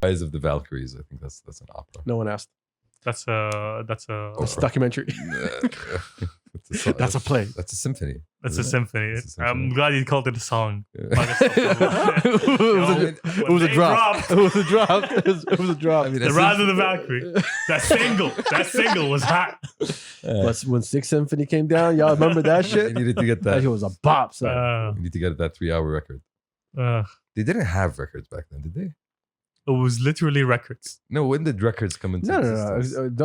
Rise of the Valkyries. I think that's an opera. No one asked. That's a It's a documentary. That's a play. That's a symphony. That's a symphony. That's a symphony. I'm glad you called it a song. It was a drop. It was a drop. It was a drop. I mean, The Rise of the Valkyrie. That single was hot. But when Sixth Symphony came down, y'all remember that shit? You needed to get That that. shit was a bop, son. You need to get that 3-hour record. They didn't have records back then, did they? It was literally records. No, when did records come into No. existence?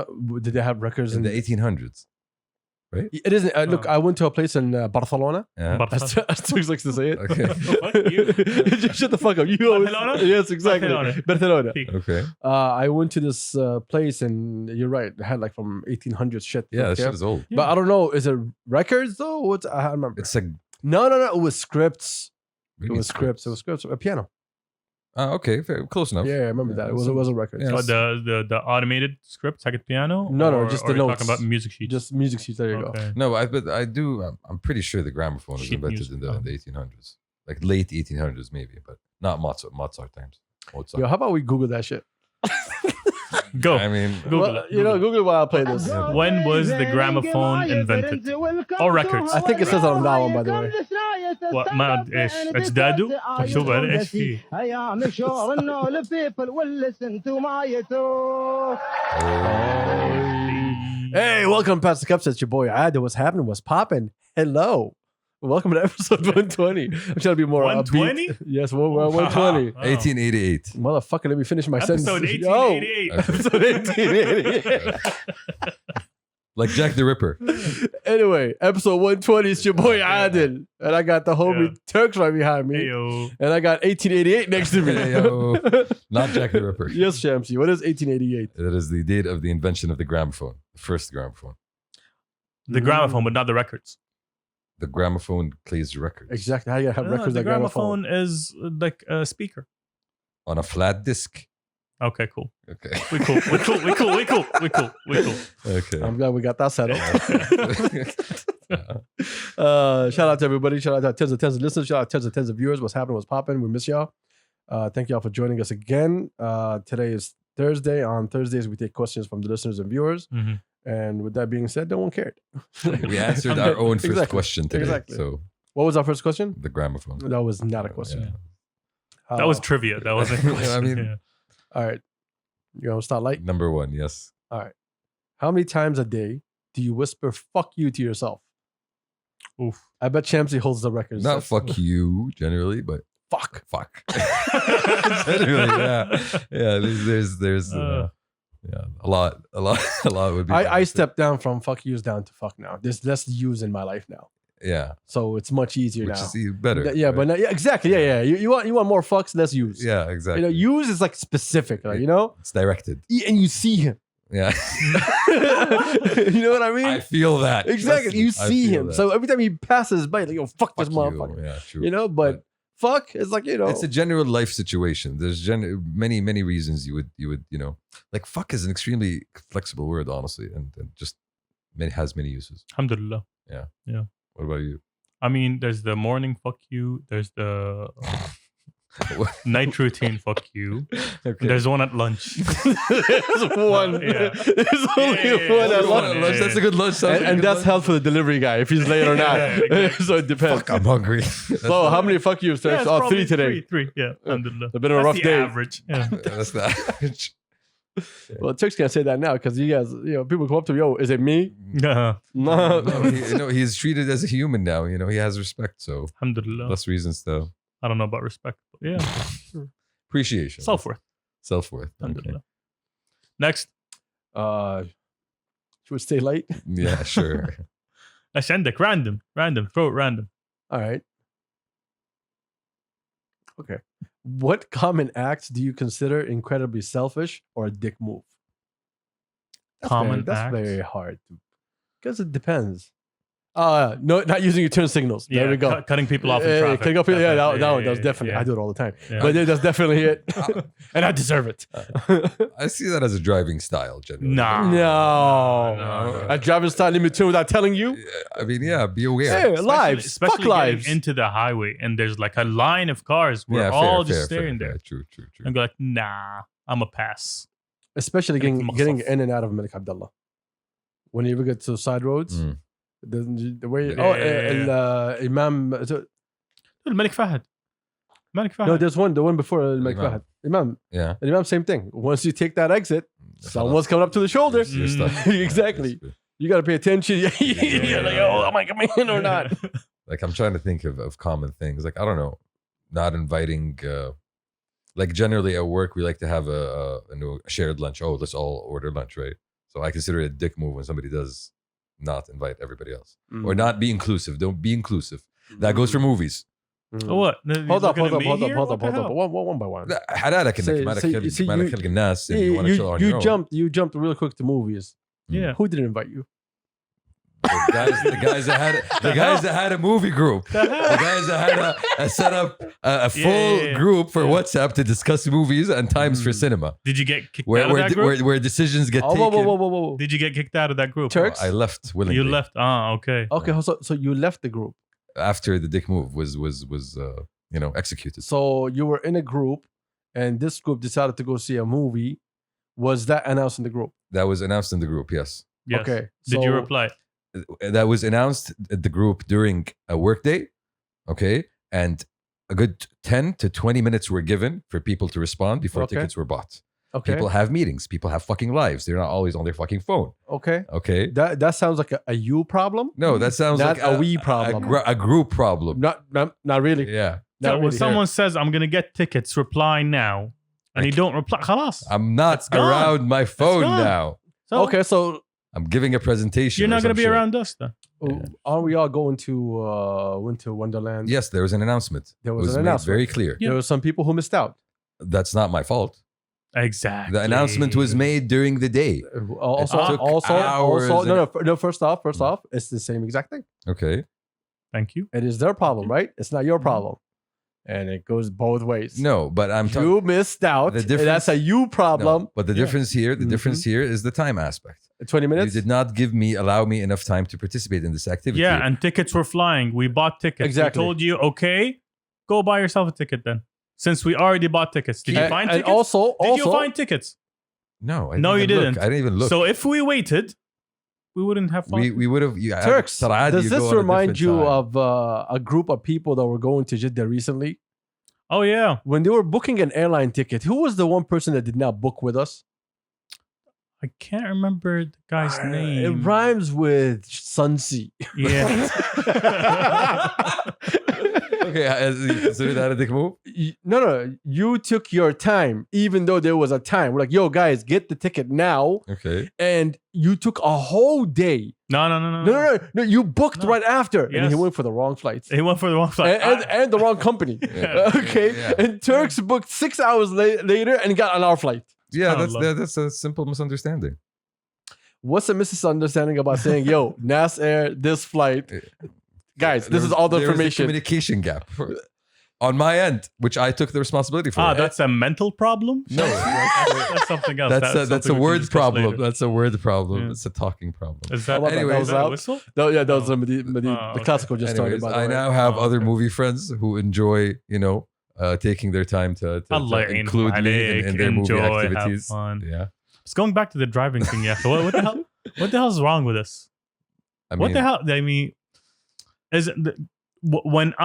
Did they have records In the 1800s. It isn't. Look, I went to a place in Barcelona. Yeah. But- As Tux likes to say it. Okay. Fuck you. Just shut the fuck up. You always, Barcelona? yes, exactly. Barcelona. Okay. I went to this place, and you're right. It had like from 1800s shit. Yeah, that okay? shit is old. But I don't know. Is it records though? What's I don't remember. It's like No. It was scripts. really It was scripts. A piano. Okay, fair, close enough. Yeah, I remember that. It was a record. Yeah. So the automated script, second piano? No, just or the you're notes. talking about music sheets. Just music sheets. There you go. Okay. No, but I do. I'm pretty sure the gramophone was Sheet invented music. in the 1800s, like late 1800s maybe, but not Mozart times. Mozart. Yo, how about we Google that shit? Go. I mean, Google Well, it. you know, Google it while I play this. When was the gramophone invented? Or records? I think it says on that one, by the way. ما ايش اجداده مكتوب عليه ايش فيه ايام شور انه البيبل واللسن تو مايتو. Hey, welcome past the Kabsa. It's your boy Ada. What's happening? What's popping? Hello. Welcome to episode 120. I'm trying to be more 120? upbeat. Yes, we're 120. 1888. Motherfucker, let me finish my Episode sentence. 1888. Yo, episode 1888. Like Jack the Ripper. Anyway, episode 120 is your boy Adil. And I got the homie Turks right behind me. Heyo. And I got 1888 next to me. Hey, yo. Not Jack the Ripper. Yes, Shamsi. What is 1888? That is the date of the invention of the gramophone, the first gramophone. The gramophone, but not the records. The gramophone plays the records Exactly. How you have records the like gramophone? gramophone is like a speaker. on a flat disc. Okay, cool. Okay. We cool. Okay. I'm glad we got that settled. Shout out to everybody. Shout out to tens of listeners. Shout out to tens of viewers. What's happening? What's popping? We miss y'all. Thank y'all for joining us again. Today is Thursday. On Thursdays, we take questions from the listeners and viewers. Mhm. And with that being said, no one cared. We answered our own first Exactly. question today. Exactly. So What was our first question? the gramophone. That was not a question. Yeah. That was trivia. That wasn't. I mean- yeah. All right. You want to start light? Number one, yes. All right. How many times a day do you whisper "fuck you" to yourself? Oof. I bet Champsy holds the record. Not fuck you generally, but Fuck. fuck. Generally, yeah. Yeah, there's yeah, a lot would be. I stepped down from "fuck yous" down to "fuck now." There's less "yous" in my life now, Yeah, so it's much easier which now. is even better. Yeah, right? but yeah, exactly. Yeah. You want more fucks, less "yous." Yeah, exactly. You know, "yous" is like specific, like, you know, It's directed. and you see him. Yeah, You know what I mean? I feel that. Exactly. Trust me, You I see feel him. that. So every time he passes by, like, yo, fuck this Fuck motherfucker. you. Yeah, true. You know, but fuck is like, you know. It's a general life situation. There's many reasons you would like fuck is an extremely flexible word, honestly, and just has many uses. Alhamdulillah. What about you? I mean, there's the morning fuck you. There's the night routine fuck you. Okay. There's one at lunch. There's one. Yeah. There's only one at lunch. yeah. That's a good lunch. And that's held for the delivery guy if he's late or not. Yeah, exactly. So it depends. Fuck, I'm hungry. So how many fuck yous? Yeah, it's Oh, probably 3 today. Three. Yeah. Alhamdulillah. It's been a rough the day. average. Yeah. That's the average. Well, Turks can't say that now because you guys, people come up to me, yo, is it me? Yeah. No. No, he's treated as a human now. He has respect. So Alhamdulillah. less reasons to I don't know about respect, but yeah. appreciation. Self-worth. Self-worth. Okay. Alhamdulillah. Next. Should we stay late? Yeah, sure. ايش عندك random throw it random. All right. Okay. What common acts do you consider incredibly selfish or a dick move? That's Common that's acts? very hard to, because it depends. No, not using your turn signals. There we go. Cutting people off in traffic. Cutting off people, that one, that was yeah, definitely. yeah. I do it all the time. Yeah. But that's definitely it. And I deserve it. I see that as a driving style, generally. Nah. No. A driving style limit turn without telling you. I mean, yeah, be aware. Hey, lives. Especially Fuck lives. getting into the highway and there's like a line of cars. We're Yeah, all fair, just staring fair. there. True. And go like, nah, I'm a pass. Especially Getting getting myself. in and out of Malik Abdullah. When you ever get to side roads, Mm. the way. Yeah. Imam. Malik Fahad. No, there's one. The one before Malik Imam. Fahad. Imam. Yeah. Imam, same thing. Once you take that exit, someone's coming up to the shoulder. You're stuck. Exactly. You got to pay attention. You're like, oh, am I coming in or not? Like, I'm trying to think of common things. Like, I don't know, not inviting. Like, generally at work, we like to have a shared lunch. Oh, let's all order lunch, right? So I consider it a dick move when somebody does not invite everybody else or not be inclusive. Don't be inclusive. That goes for movies. Oh, what? Hold up. One by one. حلالك انك ما لك خلق الناس and you want to chill on your own. You jumped real quick to movies. Yeah. Who didn't invite you? The guys that had a movie group. The guys that had set up a full group for WhatsApp to discuss movies and times for cinema. Did you get kicked out of that group? Where decisions get taken. Whoa. Did you get kicked out of that group? Turks? I left willingly. You left. Okay. Okay, so you left the group. After the dick move was executed. So you were in a group, and this group decided to go see a movie. Was that announced in the group? That was announced in the group. Yes. Yes. Okay. Did you reply? That was announced at the group during a workday. Okay, and a good 10 to 20 minutes were given for people to respond before tickets were bought. Okay. People have meetings. People have fucking lives. They're not always on their fucking phone. Okay. Okay. That sounds like a you problem. No, that sounds Not like a we problem. A group problem. Not really. Yeah. Not So when really. someone says, I'm going to get tickets, reply now. And you don't reply. Khalas. I'm not It's gone. around my phone gone. now. So Okay, so I'm giving a presentation. you're or not going to some be shit. around us then. aren't we all going to Winter Wonderland? Yes, there was an announcement. There It was an made announcement. very clear. Yeah. There were some people who missed out. That's not my fault. Exactly. The announcement was made during the day. Also, took hours no. First off, it's the same exact thing. Okay. Thank you. It is their problem, right? It's not your problem, and it goes both ways. No, but I'm talking. You missed out. The And difference- that's a you problem. No, but the difference here, the difference here is the time aspect. 20 minutes. You did not allow me enough time to participate in this activity. Yeah, and tickets were flying. We bought tickets. Exactly. We told you, okay, go buy yourself a ticket then. Since we already bought tickets. Did you find and tickets? Did you also, find tickets? No, I No, you even look. didn't. I didn't even look. So if we waited, we wouldn't have fun. we would have. Turks, does this remind you of a group of people that were going to Jeddah recently? Oh, yeah. When they were booking an airline ticket, who was the one person that did not book with us? I can't remember the guy's It name. rhymes with Sunsi. Yeah. Okay, you consider that a dick move? No. You took your time, even though there was a time. We're like, yo, guys, get the ticket now. Okay. And you took a whole day. No. No. You booked No. right after. And he Yes. went for the wrong flights. He went for the wrong flight. And the wrong company. Yeah. Okay. Yeah. And Turks booked 6 hours later and got on our flight. Yeah, SubhanAllah. that's a simple misunderstanding. What's the misunderstanding about saying, yo, NAS Air, this flight? Guys, this is all the There was a information. communication gap on my end, which I took the responsibility for. That's a mental problem? No, That's something else. that's a something we can word discuss problem. later. That's a word problem. Yeah. It's a talking problem. Is that, Hold on, Anyway, that was is that a loud. whistle? No, yeah, that was the okay. classical just started. Anyways, By the I way. now have Oh, other okay. movie friends who enjoy, taking their time to Allah include me in their movie enjoy, activities. have fun. Yeah, It's going back to the driving thing. Yeah. So what the hell? What the hell is wrong with this? I mean, What the hell? I mean, is it when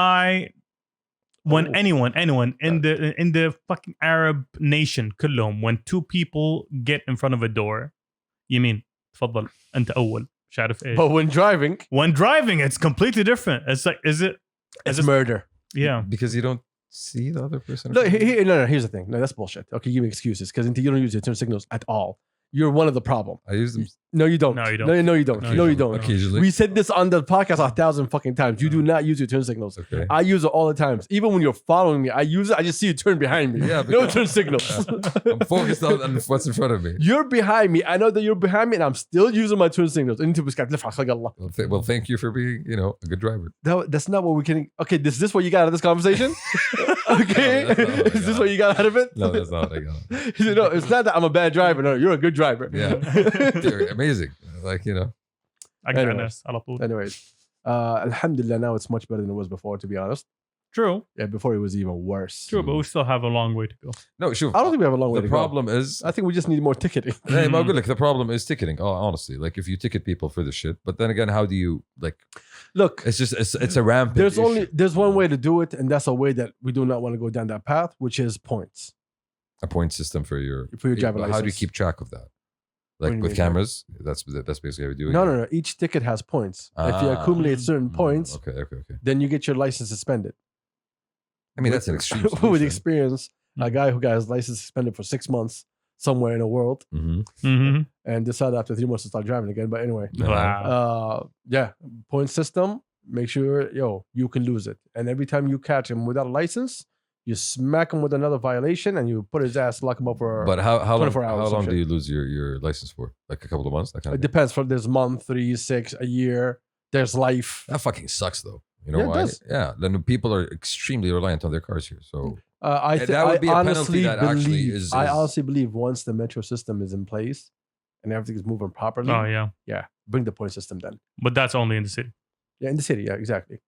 anyone in the fucking Arab nation كلهم, when two people get in front of a door, you mean تفضل أنت أول مش عارف إيش. But when driving, When driving, it's completely different. It's like, is it? it's murder. Yeah. because you don't see the other person. No, here's the thing. No, that's bullshit. Okay, give me excuses because you don't use your turn signals at all. you're one of the problem. I use them No, you don't. No, you don't. No, you don't. No, No, you you don't. occasionally. We said this on the podcast 1,000 fucking times. You do not use your turn signals. Okay. I use it all the times. Even when you're following me, I use it. I just see you turn behind me. Yeah, No because- turn signals. I'm focused on what's in front of me. You're behind me. I know that you're behind me, and I'm still using my turn signals. انت بس قاعد تلف على الله. Well, thank you for being, a good driver. That's not what we're getting. Okay, is this what you got out of this conversation? Okay, No, that's not what I is this got. what you got out of it? No, that's not what I got. No, it's not that I'm a bad driver. No, you're a good driver. Yeah. They're amazing. Like, أقدر Anyway. ناس على طول. Anyways, alhamdulillah, now it's much better than it was before, to be honest. True, Yeah, before it was even worse. true, but we still have a long way to go. no, sure. I don't think we have a long way The to problem is, go. I think we just need more ticketing. hey, Mo, good, like, the problem is ticketing. Oh, honestly, like if you ticket people for this shit, but then again, how do you Look, it's a rampant there's one way to do it, and that's a way that we do not want to go down that path, which is points. a point system for your driver but how do you license. keep track of that? What do Like you with mean? cameras, that's basically how we do it. No. Each ticket has points. If you accumulate certain points, Okay. then you get your license suspended. I mean, that's an extreme With solution. experience, a guy who got his license suspended for 6 months somewhere in the world Mhm. Mm-hmm. and decided after 3 months to start driving again. But anyway, Wow. yeah, point system. Make sure, you can lose it. And every time you catch him without a license, you smack him with another violation and you put his ass, lock him up for. But how 24 hours, how some long do shit. you lose your license for? Like a couple of months, that kind It of thing? depends. There's month, 3, 6, a year. There's life. That fucking sucks, though. You know Yeah, it why? does. Yeah, then people are extremely reliant on their cars here. So that would be a penalty that actually I is- honestly believe once the metro system is in place and everything is moving properly, Oh yeah, bring the point system then. but that's only in the city. Yeah, in the city. Yeah, exactly.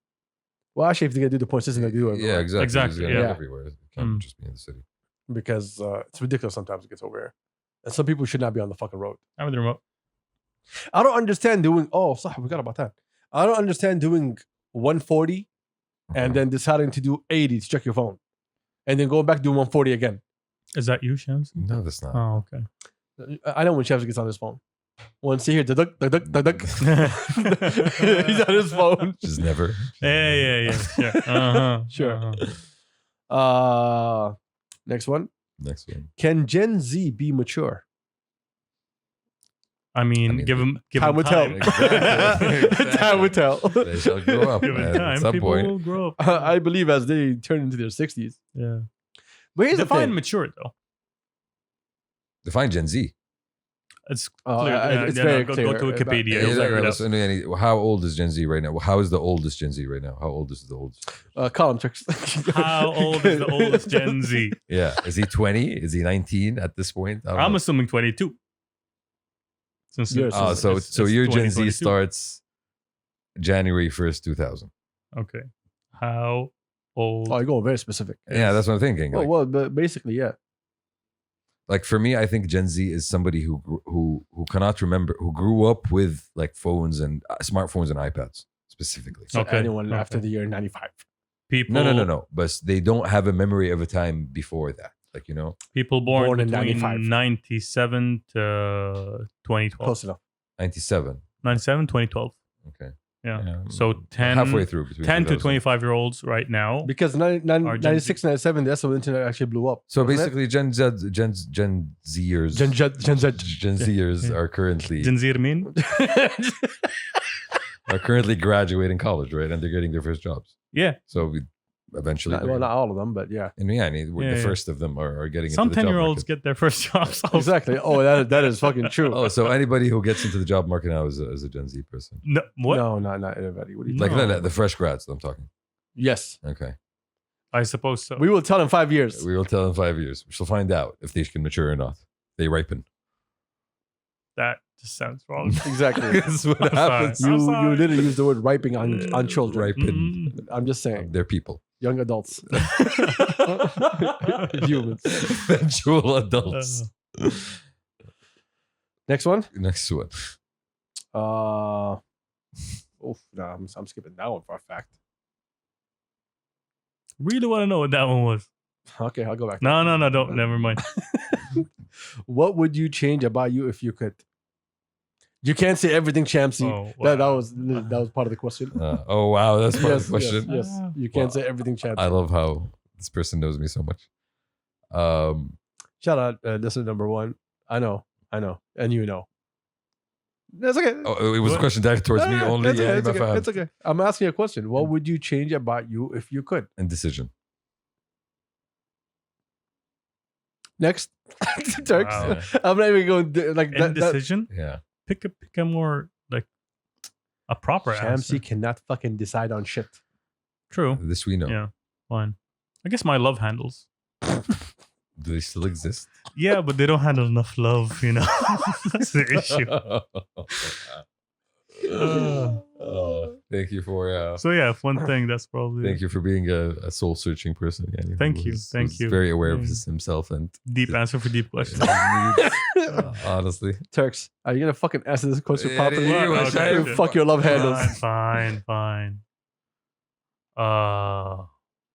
Well, actually, if they're gonna do the point system, they do it. yeah, exactly. Exactly, It's gonna be yeah. everywhere. It can't Mm. just be in the city. Because it's ridiculous sometimes it gets over here, and some people should not be on the fucking road. I'm with the remote. I don't understand doing. Oh, sorry, we forgot about that. I don't understand doing 140 and then deciding to do 80 to check your phone, and then going back to do 140 again. Is that you, Shams? No, that's not. Oh, okay. I know when Chefs gets on his phone. Once he hears the duck, he's on his phone. Just never. Yeah. Sure. Uh-huh. Sure. Uh-huh. Next one. Next one. Can Gen Z be mature? I mean, give him Time will tell. time. Exactly. Time will tell. They shall grow up, Give him man, time. at some People point. will grow up. I believe as they turn into their 60s. Yeah. But here's the Define thing. mature though. Define Gen Z. It's Oh, clear. it's very go, clear. Go to Wikipedia. Yeah, You'll figure it out. listen, how old is Gen Z right now? How is the oldest Gen Z right now? How old is the oldest? Column checks. How old is the oldest Gen Z? Yeah. Is he 20? Is he 19 at this point? I don't I'm know. assuming 22. Since Yours Oh, is- so your Gen Z 2022. starts January 1st, 2000. Okay. How old? Oh, you're going very specific. Yeah, that's what I'm thinking. Oh, Like, well, but basically, yeah. like for me, I think Gen Z is somebody who cannot remember, who grew up with like phones and smartphones and iPads specifically. So Okay, anyone okay. after the year 95. People. No. But they don't have a memory of a time before that. Like, People born, Born in between 95. 97 to 2012. Close enough. 97. 97, 2012. Okay. Yeah. So 10, halfway through between 10 to 2000. 25-year-olds right now. Because Gen 96, 97, that's when the internet actually blew up. So wasn't it? basically, Gen Zers, Gen Z. Gen Zers Yeah. are currently Gen Z mean? graduating college, right? And they're getting their first jobs. Yeah. So eventually, Not all of them, but yeah. and the Yeah. first of them are getting Some into the job 10-year-olds market. get their first jobs. also. Exactly. Oh, that is fucking true. Oh, so anybody who gets into the job market now is a Gen Z person. No, what? No, not everybody. What do you Like No. the fresh grads, I'm talking. Yes. Okay. I suppose so. We will tell in 5 years. We will tell in 5 years. We shall find out if they can mature or not. They ripen. That just sounds wrong. Exactly. That's what I'm happens. sorry. You I'm sorry. literally use the word riping on children. Ripen. Mm. I'm just saying. They're people. Young adults. Humans. Eventual adults. Next one. Next one. I'm skipping that one for a fact. Really want to know what that one was. Okay, I'll go back. No, don't. Never mind. What would you change about you if you could? You can't say everything, Shamsi. Oh, that wow. was part of the question. Oh, wow. That's part of Yes, the question. yes. You can't Wow. say everything, Shamsi. I love how this person knows me so much. Shout out listener number one. I know. I know, and you know. That's okay. Oh, it was a question directed towards me only. It's okay. Yeah, It's ما okay. فهمت. It's okay. I'm asking you a question. What would you change about you if you could? Indecision. Next, Turks. Wow. I'm not even going to, like that. Indecision. Yeah. Pick a more like a proper answer. Shamsi cannot fucking decide on shit. True. This we know. Yeah. Fine. I guess my love handles. Do they still exist? Yeah, but they don't handle enough love. You know, that's the issue. Thank you for. So yeah, if one thing that's probably Thank you for being a soul searching person. Yeah, Thank you, thank you. Very aware of Yeah. himself and deep answer for deep question. honestly. Turks, are you gonna fucking answer this question Yeah, properly? yeah, yeah, Okay, okay. fuck your love handles. Fine.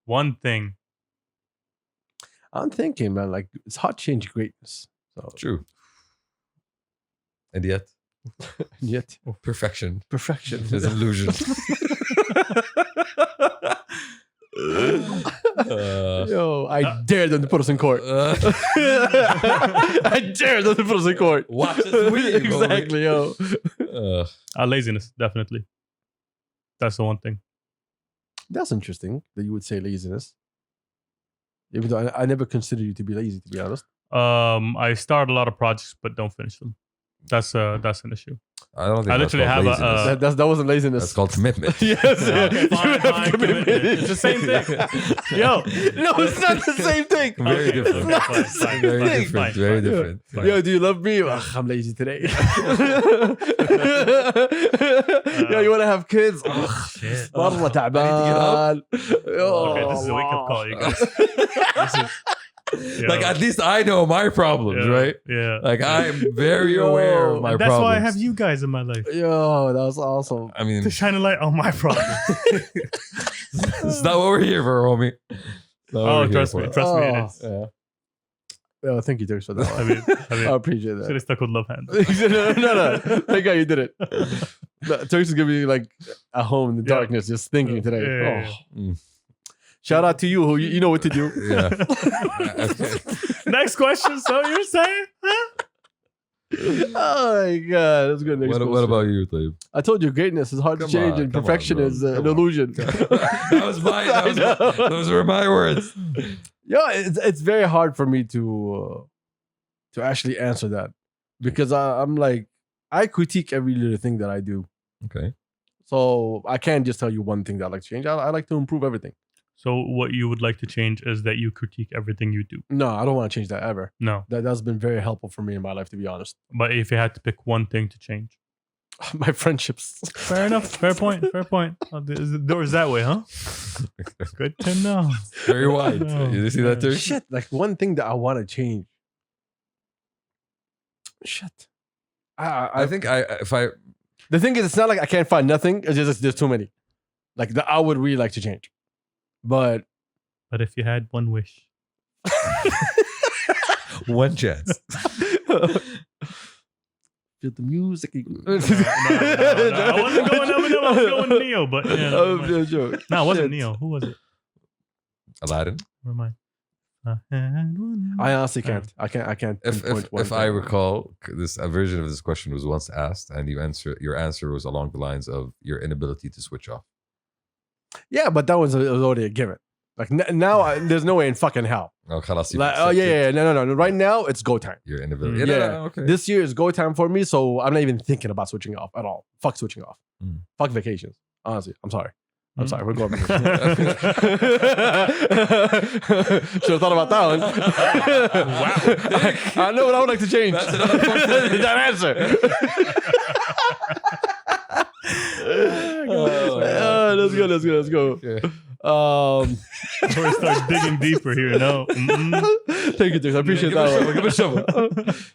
One thing. I'm thinking, man, like it's hard to change greatness. So True. And yet, yet perfection perfection is an illusion. Yo, I dare them to put us in court. I dare them to put us in court. Watch us win, Exactly, yo. Laziness, definitely. That's the one thing. That's interesting that you would say laziness. Even though I never consider you to be lazy, to be honest. I start a lot of projects but don't finish them. That's an issue. I don't think I that's literally called have a, laziness. That wasn't laziness. That's called commitment. Yes. Okay, fine, You have commitment. It's the same thing. Yo, No, it's not the same thing. Very Okay, different. okay, Not fine, the same fine, Very thing. different. Fine, Very fine. different. Yo, do you love me? Ugh, I'm lazy today. Yo, you want to have kids? Ugh, Shit. مرة تعبان. Okay, this is a wake-up call, you guys. This is, Like at least I know my problems, right? Yeah. Like I'm very aware of my That's problems. why I have you guys in my life. Yo, that was awesome. I mean, To shine a light on my problems. it's not what we're here for, homie. It's not what Oh, we're here trust for. me. Trust me, it Oh. is. Yeah. Yo, thank you, Turks, for that I one. mean, I appreciate should that. have stuck with love hand. no. Thank God you did it. No, Turks is gonna be like at home in the Yeah. darkness, just thinking today. Yeah. Oh. Mm. Shout out to you, who you know what to do. Yeah. Next question. So you're saying? Huh? Oh my God, that's good. Next What question. about you, Taib? I told you, greatness is hard Come to change, on, and come on, perfection bro. is an Come on. illusion. That was my. That was I know. those were my words. Yeah, it's very hard for me to actually answer that because I'm like I critique every little thing that I do, Okay. so I can't just tell you one thing that I like to change. I like to improve everything. So what you would like to change is that you critique everything you do. No, I don't want to change that ever. No. That's been very helpful for me in my life, to be honest. But if you had to pick one thing to change. My friendships. Fair enough. Fair point. The door's that way, huh? Good to know. Very wide. Oh, You see that, too? Shit, like one thing that I want to change. Shit. I think if I The thing is, it's not like I can't find nothing. It's just there's too many. Like that, I would really like to change, but But if you had one wish. one chance. feel the music. No. I wasn't going up and I was going Neo, but yeah. never mind. a joke. No, it wasn't Shit. Neo. Who was it? Aladdin. Never mind. I had one. I honestly can't. I can't. pinpoint one If I thing. recall, a version of this question was once asked, and your answer was along the lines of your inability to switch off. Yeah, but that was already a given. Like now, there's no way in fucking hell. Oh, خلاص, you Like, accept it. no. Right now, it's go time. Your inability. Mm. Yeah, Yeah. no, okay. This year is go time for me, so I'm not even thinking about switching off at all. Fuck switching off. Mm. Fuck vacations. Honestly, I'm sorry. I'm Mm. sorry. We're going. Should have thought about that one. Wow. I know what I would like to change. That's another fucking thing. that answer. Let's go. Yeah. Before we start digging deeper here, no. Thank you, Dix. I appreciate Give it a that shovel,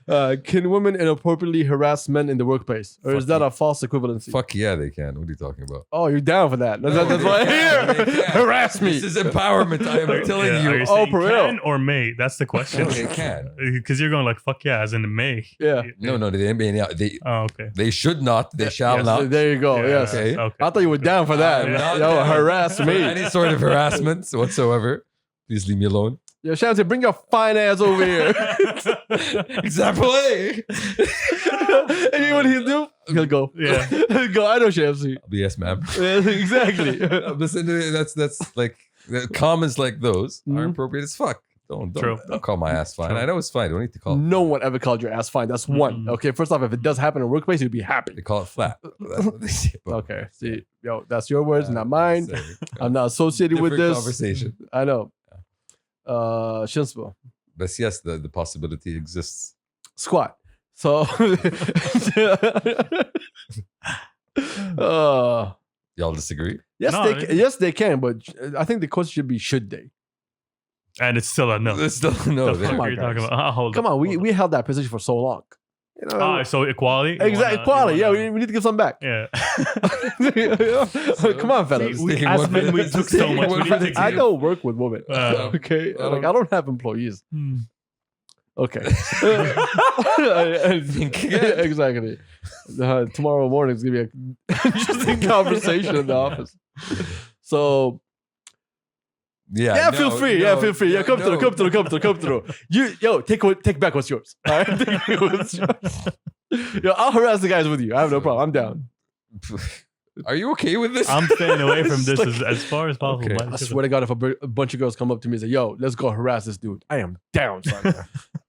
one. Can women inappropriately harass men in the workplace? Or is Fuck that you. a false equivalency? Fuck yeah, they can. What are you talking about? Oh, you're down for that. That's why I'm They here. can. Harass me. This is empowerment. I am telling Are you. you Oh, saying for real? can or may? That's the question. Okay, can. Because you're going like, fuck yeah, as in may. Yeah. No, they Oh, okay. they should not. They shall Yes. not. There you go. Yeah, Yes. Okay. I thought you were down for that. I'm not Yo, down harass for me. any sort of harassment whatsoever. Please leave me alone. Yo, Shamsi, bring your fine ass over here. Example A. And you know what he'll do? He'll go. Yeah. He'll go, I know Shamsi. Yes, ma'am. Exactly. Listen, that's like comments like those are Mhm. appropriate as fuck. True. Don't call my ass fine. True. I know it's fine. Don't need to call. No one ever called your ass fine. That's one. Mm-mm. Okay, first off, if it does happen in a workplace, you'd be happy. They call it flat. That's what they say. But- Okay, see, yo, that's your words, not mine. I'm not associated with Different this. conversation. I know. Shinspo, But yes, the possibility exists. squat. So, Y'all disagree? yes, No, yes, they can, but I think the question should be, should they? And it's still a no. There's still no The there. fuck Come are on, you talking guys. about? Hold Come up, on, hold up. we held that position for so long. You know, So equality. You exactly, wanna- equality. you Yeah, wanna- we need to give some back. Yeah. Come on, fellas. See, Taking as one men, for we the- took so taking much. one We for need the to I give. don't work with women. Okay, I like I don't have employees. Hmm. Okay. Think again. Exactly. Tomorrow morning is gonna be an interesting conversation in the office. So yeah, feel free. Feel free. Yeah, come through. Take back what's yours. All right, take what's yours. Yo, I'll harass the guys with you. I have no problem. I'm down. Are you okay with this? I'm staying away from It's this like- as far as possible. Okay. man. I swear to God, if a bunch of girls come up to me and say, "Yo, let's go harass this dude," I am down, son.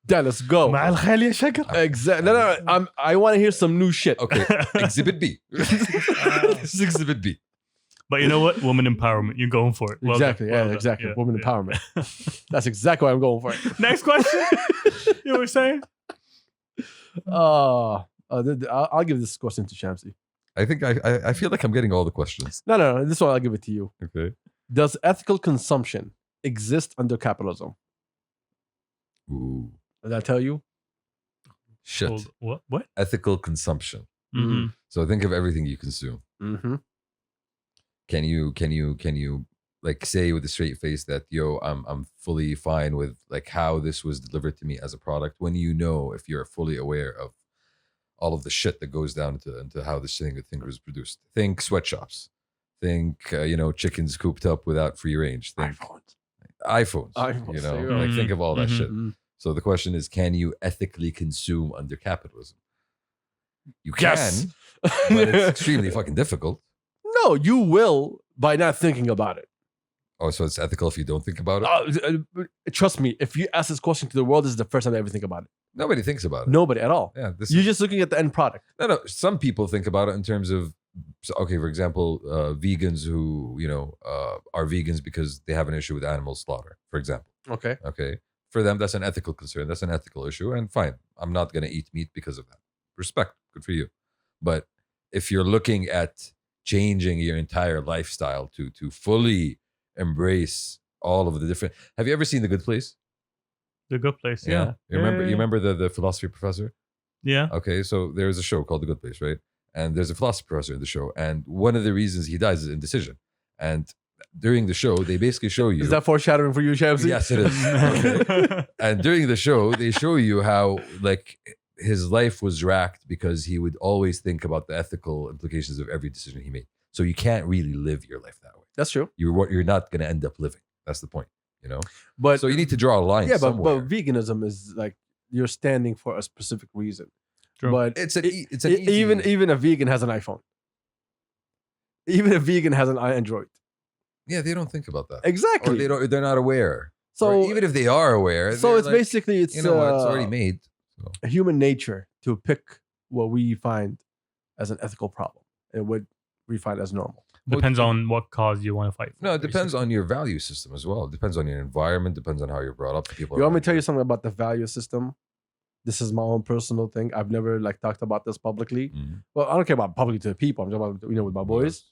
Down, let's go. مع الخيل يا شقر. Exactly. No. I want to hear some new shit. Okay, Exhibit B. This is Exhibit B. But you know what? Woman empowerment. You're going for it. Well Exactly. done. Well Yeah, done. exactly. Yeah, Women yeah. empowerment. That's exactly what I'm going for. Next question. You were saying? I'll give this question to Shamsi. I think I feel like I'm getting all the questions. No. This one I'll give it to you. Okay. Does ethical consumption exist under capitalism? Ooh, Did I tell you? shit. Hold- What? Ethical consumption. Mm-hmm. So think of everything you consume. Mm-hmm. Can you like say with a straight face that I'm fully fine with like how this was delivered to me as a product, when you know, if you're fully aware of all of the shit that goes down into how this thing was produced. Think sweatshops. Think chickens cooped up without free range. Think iPhones. iPhones, You know, there you go. like think of all that Mhm. shit. Mhm. So the question is, can you ethically consume under capitalism? You can, Yes. but it's extremely fucking difficult. No, you will by not thinking about it. Oh, so it's ethical if you don't think about it? Trust me, if you ask this question to the world, this is the first time they ever think about it. Nobody thinks about it. Nobody at all. Yeah, this You're is, just looking at the end product. no. Some people think about it in terms of, okay, for example, vegans who are vegans because they have an issue with animal slaughter, for example. Okay. Okay, for them that's an ethical concern. That's an ethical issue, and fine, I'm not gonna eat meat because of that. Respect, good for you. But if you're looking at changing your entire lifestyle to fully embrace all of the different, have you ever seen The Good Place? The Good Place. Yeah. You remember the philosophy professor? Yeah. Okay, so there's a show called The Good Place, right? And there's a philosophy professor in the show, and one of the reasons he dies is indecision. And during the show, they basically show you. Is that foreshadowing for you, Shamsi? Yes, it is. Okay. And during the show, they show you how like his life was racked because he would always think about the ethical implications of every decision he made. So you can't really live your life that way. That's true. You're not going to end up living. That's the point, But So you need to draw a line yeah, somewhere. but veganism is like you're standing for a specific reason. True. But it's an easy, even a vegan has an iPhone. Even a vegan has an Android. yeah, they don't think about that. Exactly. Or they're not aware. so Or even if they are aware, so they're it's like, basically it's you know what, it's already made. So. human nature to pick what we find as an ethical problem and what we find as normal. Depends on what cause you want to fight for. No, it depends on your value system as well. It depends on your environment. Depends on how you're brought up. The people. You want me around to tell you something about the value system? This is my own personal thing. I've never talked about this publicly. Mhm. Well, I don't care about publicly to the people. I'm talking about with my boys.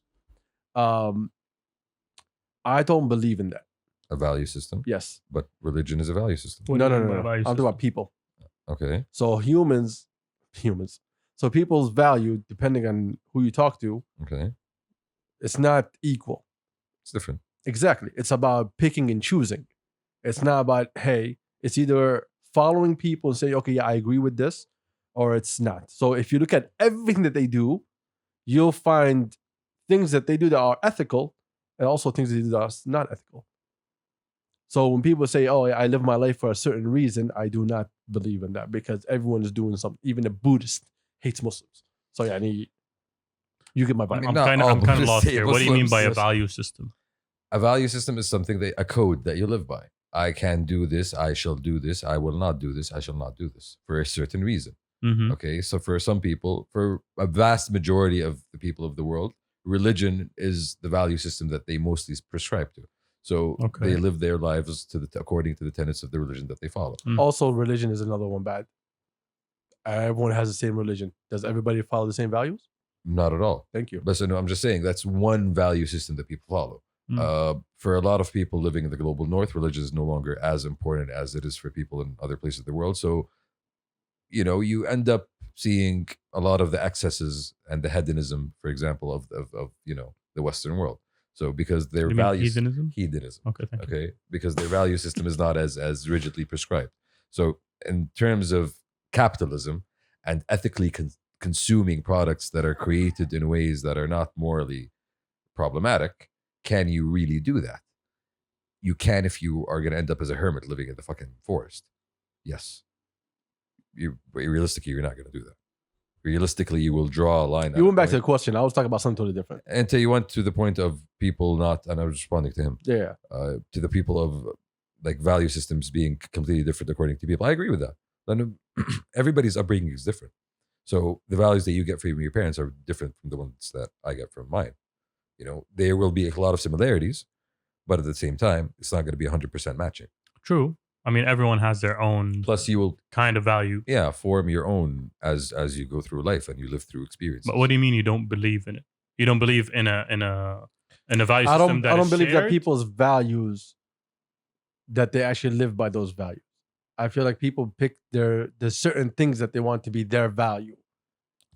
I don't believe in that. A value system, Yes. but religion is a value system. What do No. you mean by value I'm talking system? about people. Okay. So humans. So people's value, depending on who you talk to, Okay. it's not equal. It's different. Exactly. It's about picking and choosing. It's not about, hey, it's either following people and say, okay, yeah, I agree with this, or it's not. So if you look at everything that they do, you'll find things that they do that are ethical and also things that they do that are not ethical. So when people say, "Oh, I live my life for a certain reason," I do not believe in that because everyone is doing something. Even a Buddhist hates Muslims. So yeah, you get my vibe. I mean, I'm not kind all of Buddhists lost hate here. What do you mean by a Muslims. value system? A value system is something a code that you live by. I can do this. I shall do this. I will not do this. I shall not do this for a certain reason. Mm-hmm. Okay, so for some people, for a vast majority of the people of the world, religion is the value system that they mostly prescribe to. So Okay. they live their lives according to the tenets of the religion that they follow. Also, religion is another one bad. Everyone has the same religion. Does everybody follow the same values? Not at all. Thank you. But so no, I'm just saying that's one value system that people follow. For a lot of people living in the global north, religion is no longer as important as it is for people in other places of the world. So, you end up seeing a lot of the excesses and the hedonism, for example, of the Western world. So because their You mean values hedonism? Okay, thank you. okay, because their value system is not as rigidly prescribed. So in terms of capitalism and ethically consuming products that are created in ways that are not morally problematic, can you really do that? You can if you are going to end up as a hermit living in the fucking forest. Yes. But realistically, you're not going to do that. Realistically, you will draw a line. You went back to the question. I was talking about something totally different. Until you went to the point of people not, and I was responding to him. Yeah. To the people of like value systems being completely different according to people. I agree with that. Then everybody's upbringing is different. So the values that you get from your parents are different from the ones that I get from mine. There will be a lot of similarities, but at the same time, it's not going to be 100% matching. True. I mean, everyone has their own Plus, you will kind of value. form your own as you go through life and you live through experiences. But what do you mean you don't believe in it? You don't believe in a value system I don't believe that shared? people's values, that they actually live by those values. I feel like people pick there's certain things that they want to be their value.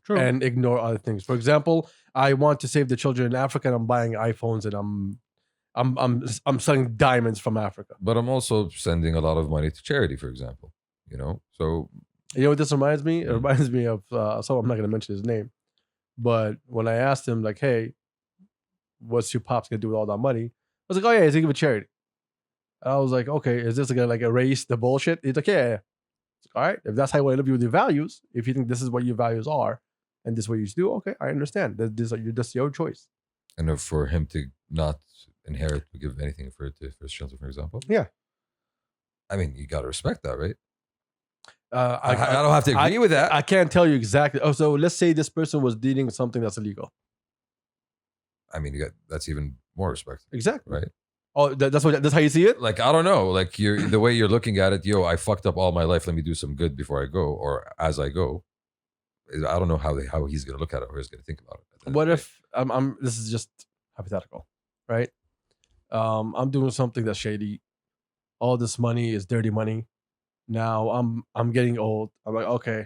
True. And ignore other things. For example, I want to save the children in Africa, and I'm buying iPhones, and I'm selling diamonds from Africa. But I'm also sending a lot of money to charity, for example. So You know what this reminds me? It reminds me of someone, I'm not going to mention his name, but when I asked him, like, hey, what's your pops going to do with all that money? I was like, oh yeah, he's going to give it charity. And I was like, okay, is this going to like erase the bullshit? He's like, yeah. All right, if that's how you want to live with your values, if you think this is what your values are, and this is what you should do, okay, I understand. That's your choice. and for him to not inherit to give anything for his children, for example. Yeah. I mean, you got to respect that, right? I don't have to agree with that. I can't tell you exactly. Oh, so let's say this person was dealing with something that's illegal. I mean, that's even more respect, Exactly. right? Oh, that's how you see it? Like, I don't know, like the way you're looking at it. I fucked up all my life. Let me do some good before I go, or as I go. I don't know how he's gonna look at it or he's gonna think about it. What if I'm this is just hypothetical, right? I'm doing something that's shady. All this money is dirty money. Now I'm getting old. I'm like, okay,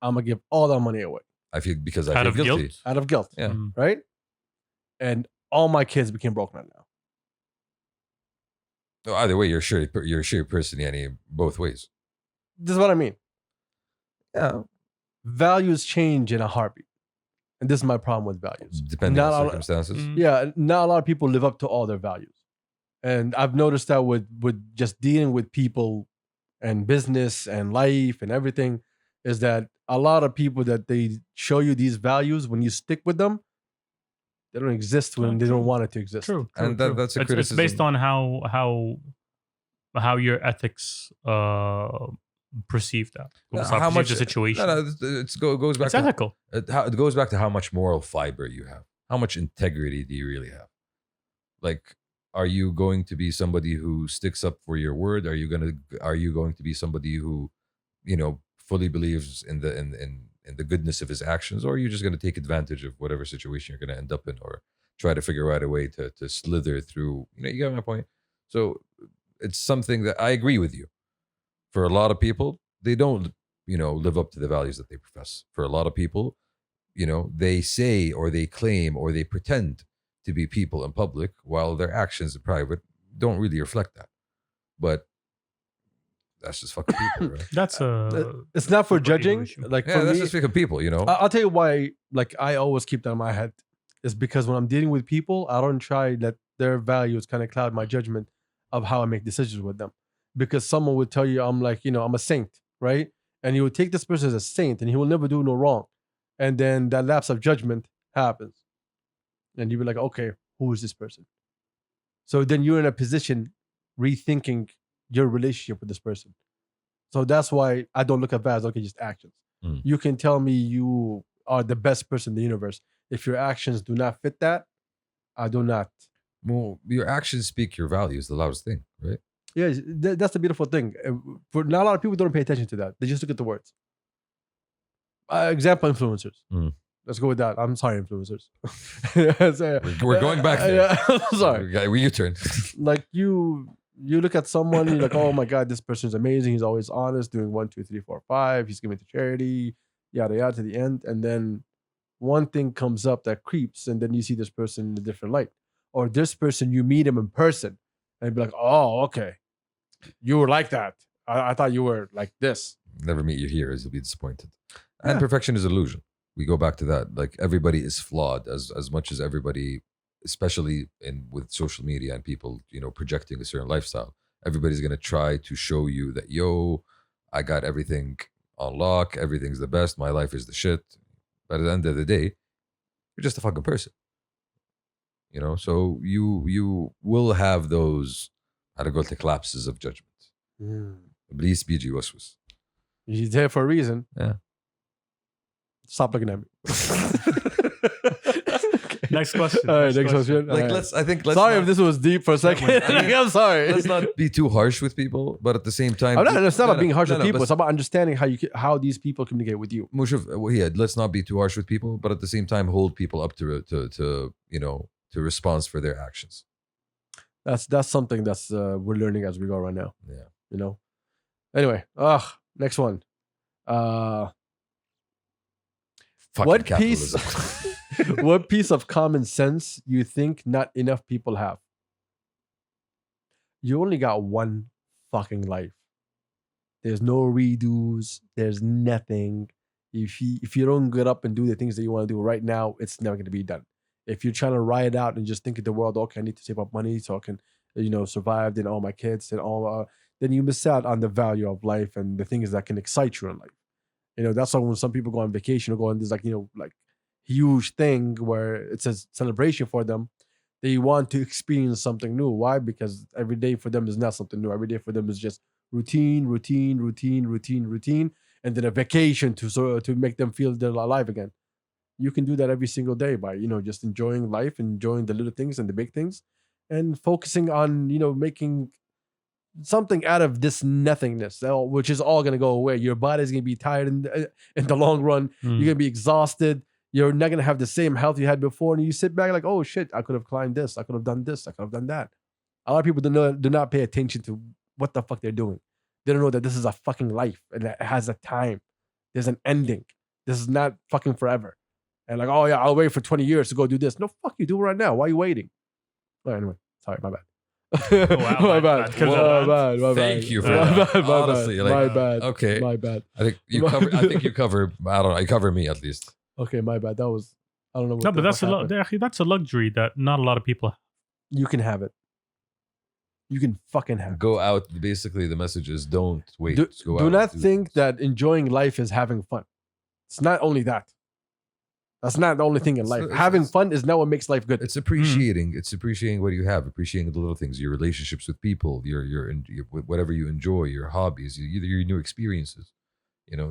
I'm gonna give all that money away I feel because I Out feel of guilty. guilt? out of guilt, Yeah. right? And all my kids became broke now. No, either way, you're a sure person, any both ways. This is what I mean. Yeah, Values change in a heartbeat, and this is my problem with values. depending Not on all- circumstances. Yeah, not a lot of people live up to all their values, and I've noticed that with just dealing with people and business and life and everything, is that a lot of people that they show you these values, when you stick with them, they don't exist when they don't want it to exist. True. And true. that's a It's criticism. based on how your ethics perceive that. How much the situation. No, it goes back It's to ethical. it goes back to how much moral fiber you have. How much integrity do you really have? Like, are you going to be somebody who sticks up for your word? Are you going to be somebody who, fully believes in the goodness of his actions, or are you just going to take advantage of whatever situation you're going to end up in, or try to figure out a way to slither through? You get my point. So it's something that I agree with you. For a lot of people, they don't, live up to the values that they profess. For a lot of people, they say or they claim or they pretend to be people in public while their actions in private don't really reflect that. But that's just fucking people, right? That's It's not for super ego judging. issue. Like Yeah, for that's me, just fucking people, I'll tell you why. Like I always keep that in my head, is because when I'm dealing with people, I don't try let their values kind of cloud my judgment. of how I make decisions with them. Because someone would tell you, I'm like, I'm a saint, right? And you would take this person as a saint and he will never do no wrong. And then that lapse of judgment happens. And you'd be like, okay, who is this person? So then you're in a position rethinking your relationship with this person. So that's why I don't look at values, I look at just actions. You can tell me you are the best person in the universe. If your actions do not fit that, I do not. Well, your actions speak your values, the loudest thing, right? Yeah, that's the beautiful thing. For not a lot of people don't pay attention to that. They just look at the words. Example, influencers. Let's go with that. I'm sorry, influencers. We're going back there. Sorry. We U-turn. Like you look at someone, you're like, oh my God, this person's amazing. He's always honest, doing 1, 2, 3, 4, 5. He's giving to charity, yada yada to the end. And then one thing comes up that creeps, and then you see this person in a different light. Or this person, you meet him in person, and be like, oh, okay. You were like that. I thought you were like this. Never meet your heroes, you'll be disappointed. And perfection is illusion. We go back to that. Like everybody is flawed as much as everybody, especially with social media and people, projecting a certain lifestyle. Everybody's gonna try to show you that, yo, I got everything on lock, everything's the best, my life is the shit. But at the end of the day, you're just a fucking person. So you will have those collapses of judgment. Iblis biji waswas. He's there for a reason. Yeah. Stop looking at me. Next question. All right, next question. Like All right. let's sorry not, if this was deep for a second. I'm sorry. let's not be too harsh with people, but at the same time, It's not about being harsh with people. but It's about understanding how these people communicate with you. let's not be too harsh with people, but at the same time, hold people up to response for their actions. That's something that's we're learning as we go right now. Yeah. Anyway, next one. Fucking What capitalism. what piece of common sense you think not enough people have? You only got one fucking life. There's no redos. There's nothing. If you don't get up and do the things that you want to do right now, it's never going to be done. If you're trying to ride out and just think of the world, okay, I need to save up money so I can, survive, then all my kids and all, then you miss out on the value of life and the things that can excite you in life. That's why when some people go on vacation or go on this like huge thing where it's a celebration for them, they want to experience something new. Why? Because every day for them is not something new. Every day for them is just routine, and then a vacation to make them feel they're alive again. You can do that every single day by just enjoying life, enjoying the little things and the big things, and focusing on making something out of this nothingness, which is all going to go away. Your body's going to be tired in the long run. You're going to be exhausted. You're not going to have the same health you had before. And you sit back like, oh shit, I could have climbed this. I could have done this. I could have done that. A lot of people do not pay attention to what the fuck they're doing. They don't know that this is a fucking life and it has a time. There's an ending. This is not fucking forever. And like, oh yeah, I'll wait for 20 years to go do this. No, fuck you, do it right now. Why are you waiting? Anyway, sorry, my bad. Wow, my bad. Thank you for that. Honestly, my bad. Okay, my bad. I think you cover. I think you cover. I don't know. You cover me at least. Okay, my bad. That was. I don't know. What No, but that's a luxury that not a lot of people have. You can have it. You can fucking have it. Go out. Basically, the message is don't wait. Go do out, not think that enjoying life is having fun. It's not only that. That's not the only thing in life. Having fun is not what makes life good. It's appreciating. It's appreciating what you have, appreciating the little things, your relationships with people, your whatever you enjoy, your hobbies, your new experiences.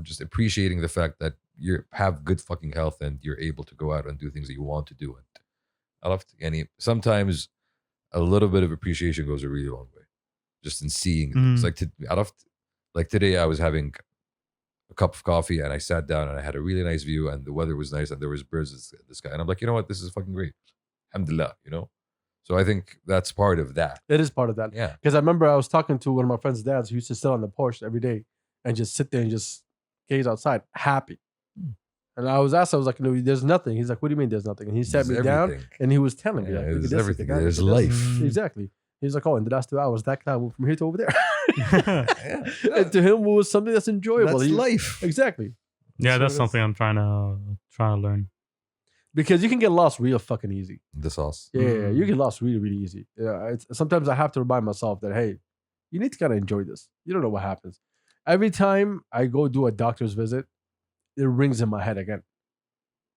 Just appreciating the fact that you have good fucking health and you're able to go out and do things that you want to do. And I love sometimes a little bit of appreciation goes a really long way, just in seeing things. Like today, I was having a cup of coffee and I sat down and I had a really nice view and the weather was nice and there was birds in the sky and I'm like, you know what, this is fucking great. Alhamdulillah, So I think that's part of that. It is part of that. Yeah. Because I remember I was talking to one of my friend's dads who used to sit on the porch every day and just sit there and just gaze outside, happy. And I was like, no, there's nothing. He's like, what do you mean there's nothing? And he sat me down and he was telling me, like, there's this, everything. that, There's this. life. Exactly. He's like, oh, in the last 2 hours, that cloud went from here to over there. And to him, it was something that's enjoyable. That's life. Exactly. Yeah, So that's something I'm trying to learn. Because you can get lost real fucking easy. The sauce. Yeah, you get lost really, really easy. Yeah, sometimes I have to remind myself that, hey, you need to kind of enjoy this. You don't know what happens. Every time I go do a doctor's visit, it rings in my head again.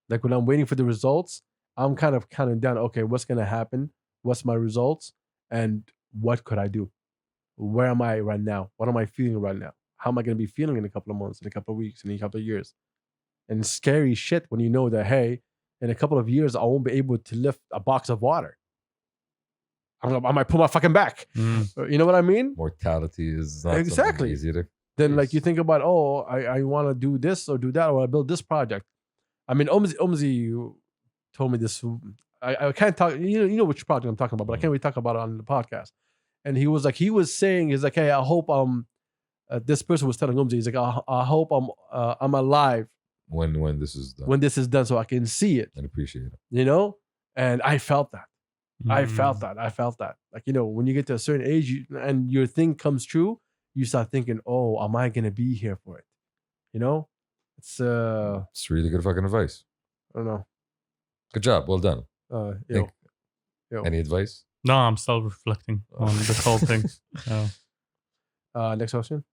Like when I'm waiting for the results, I'm kind of counting down, okay, what's going to happen? What's my results? And what could I do? Where am I right now? What am I feeling right now? How am I going to be feeling in a couple of months, in a couple of weeks, in a couple of years? And it's scary shit when you know that, hey, in a couple of years, I won't be able to lift a box of water. I might pull my fucking back. You know what I mean? Mortality is not Exactly. easy to Then like you think about, I want to do this or do that, or I want to build this project. I mean, Omzi told me this. I can't talk. You know which project I'm talking about, but I can't really talk about it on the podcast. And he was saying, he's like, hey, I hope this person was telling Omzi, he's like, I hope I'm alive when this is done. When this is done, so I can see it And appreciate it. You know, and I felt that. I felt that. Like, you know, when you get to a certain age and your thing comes true, you start thinking, oh, am I gonna be here for it? You know, it's really good fucking advice. I don't know. Good job. Well done. Yo. Any advice? No, I'm still reflecting on this whole thing. Next question.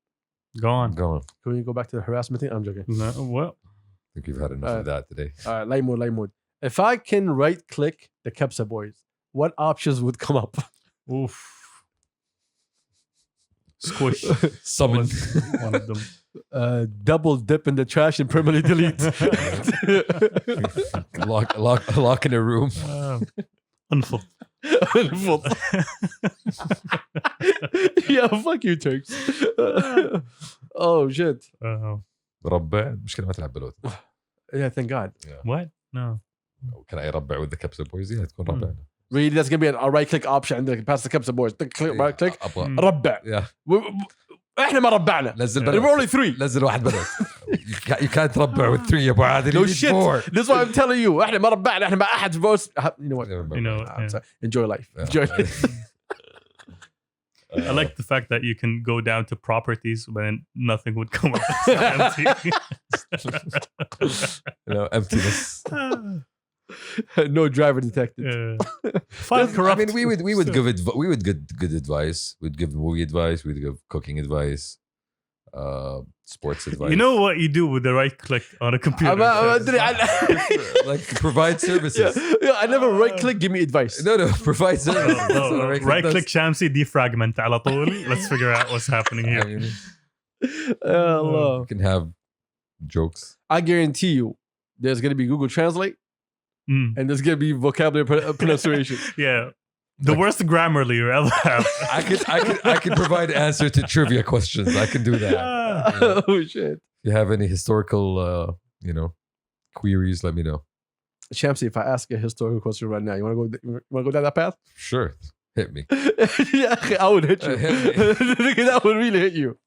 Go on. Go on. Can we go back to the harassment thing? I'm joking. No, well, I think you've had enough of that today. All right, light mode. If I can right click the Kabsa boys, what options would come up? oof. Squish. Summon. One of them. Double dip in the trash and permanently delete. lock in a room. Unfold. Yeah, fuck you, Turks. Oh shit. ربع مشكلة ما تلعب بلوت. Yeah, thank God. What? No. Can I ربع with the Kabsa boys? Yeah, تكون ربع. Really, that's gonna be a right click option عندك past the Kabsa boys. Right click. ربع. Yeah. احنا ما ربعنا. نزل There were only 3. نزل واحد بلوت. You can't ربع with 3 يا ابو عادل. No shit. That's what I'm telling you. احنا ما ربعنا. احنا ما أحد votes. You know what? You know, I'm sorry. Enjoy life. Enjoy life. I like the fact that you can go down to properties when nothing would come up. It's empty. Emptiness. No driver detected. Fine, corrupt. I mean, we would give good advice. We'd give movie advice. We'd give cooking advice. Sports advice. You know what you do with the right click on a computer? Like provide services. Yeah, I never right click. Give me advice. No, provide services. Right click Shamsi, defragment على طول. Let's figure out what's happening here. Allah. You can have jokes. I guarantee you, there's gonna be Google Translate, and there's gonna be vocabulary pronunciation. Yeah. The worst Grammarly you ever have. I could provide answer to trivia questions. I can do that. Oh shit. If you have any historical queries, let me know. Shamsi, if I ask a historical question right now, you wanna go down that path? Sure. Hit me. Yeah, I would hit you. That would really hit you.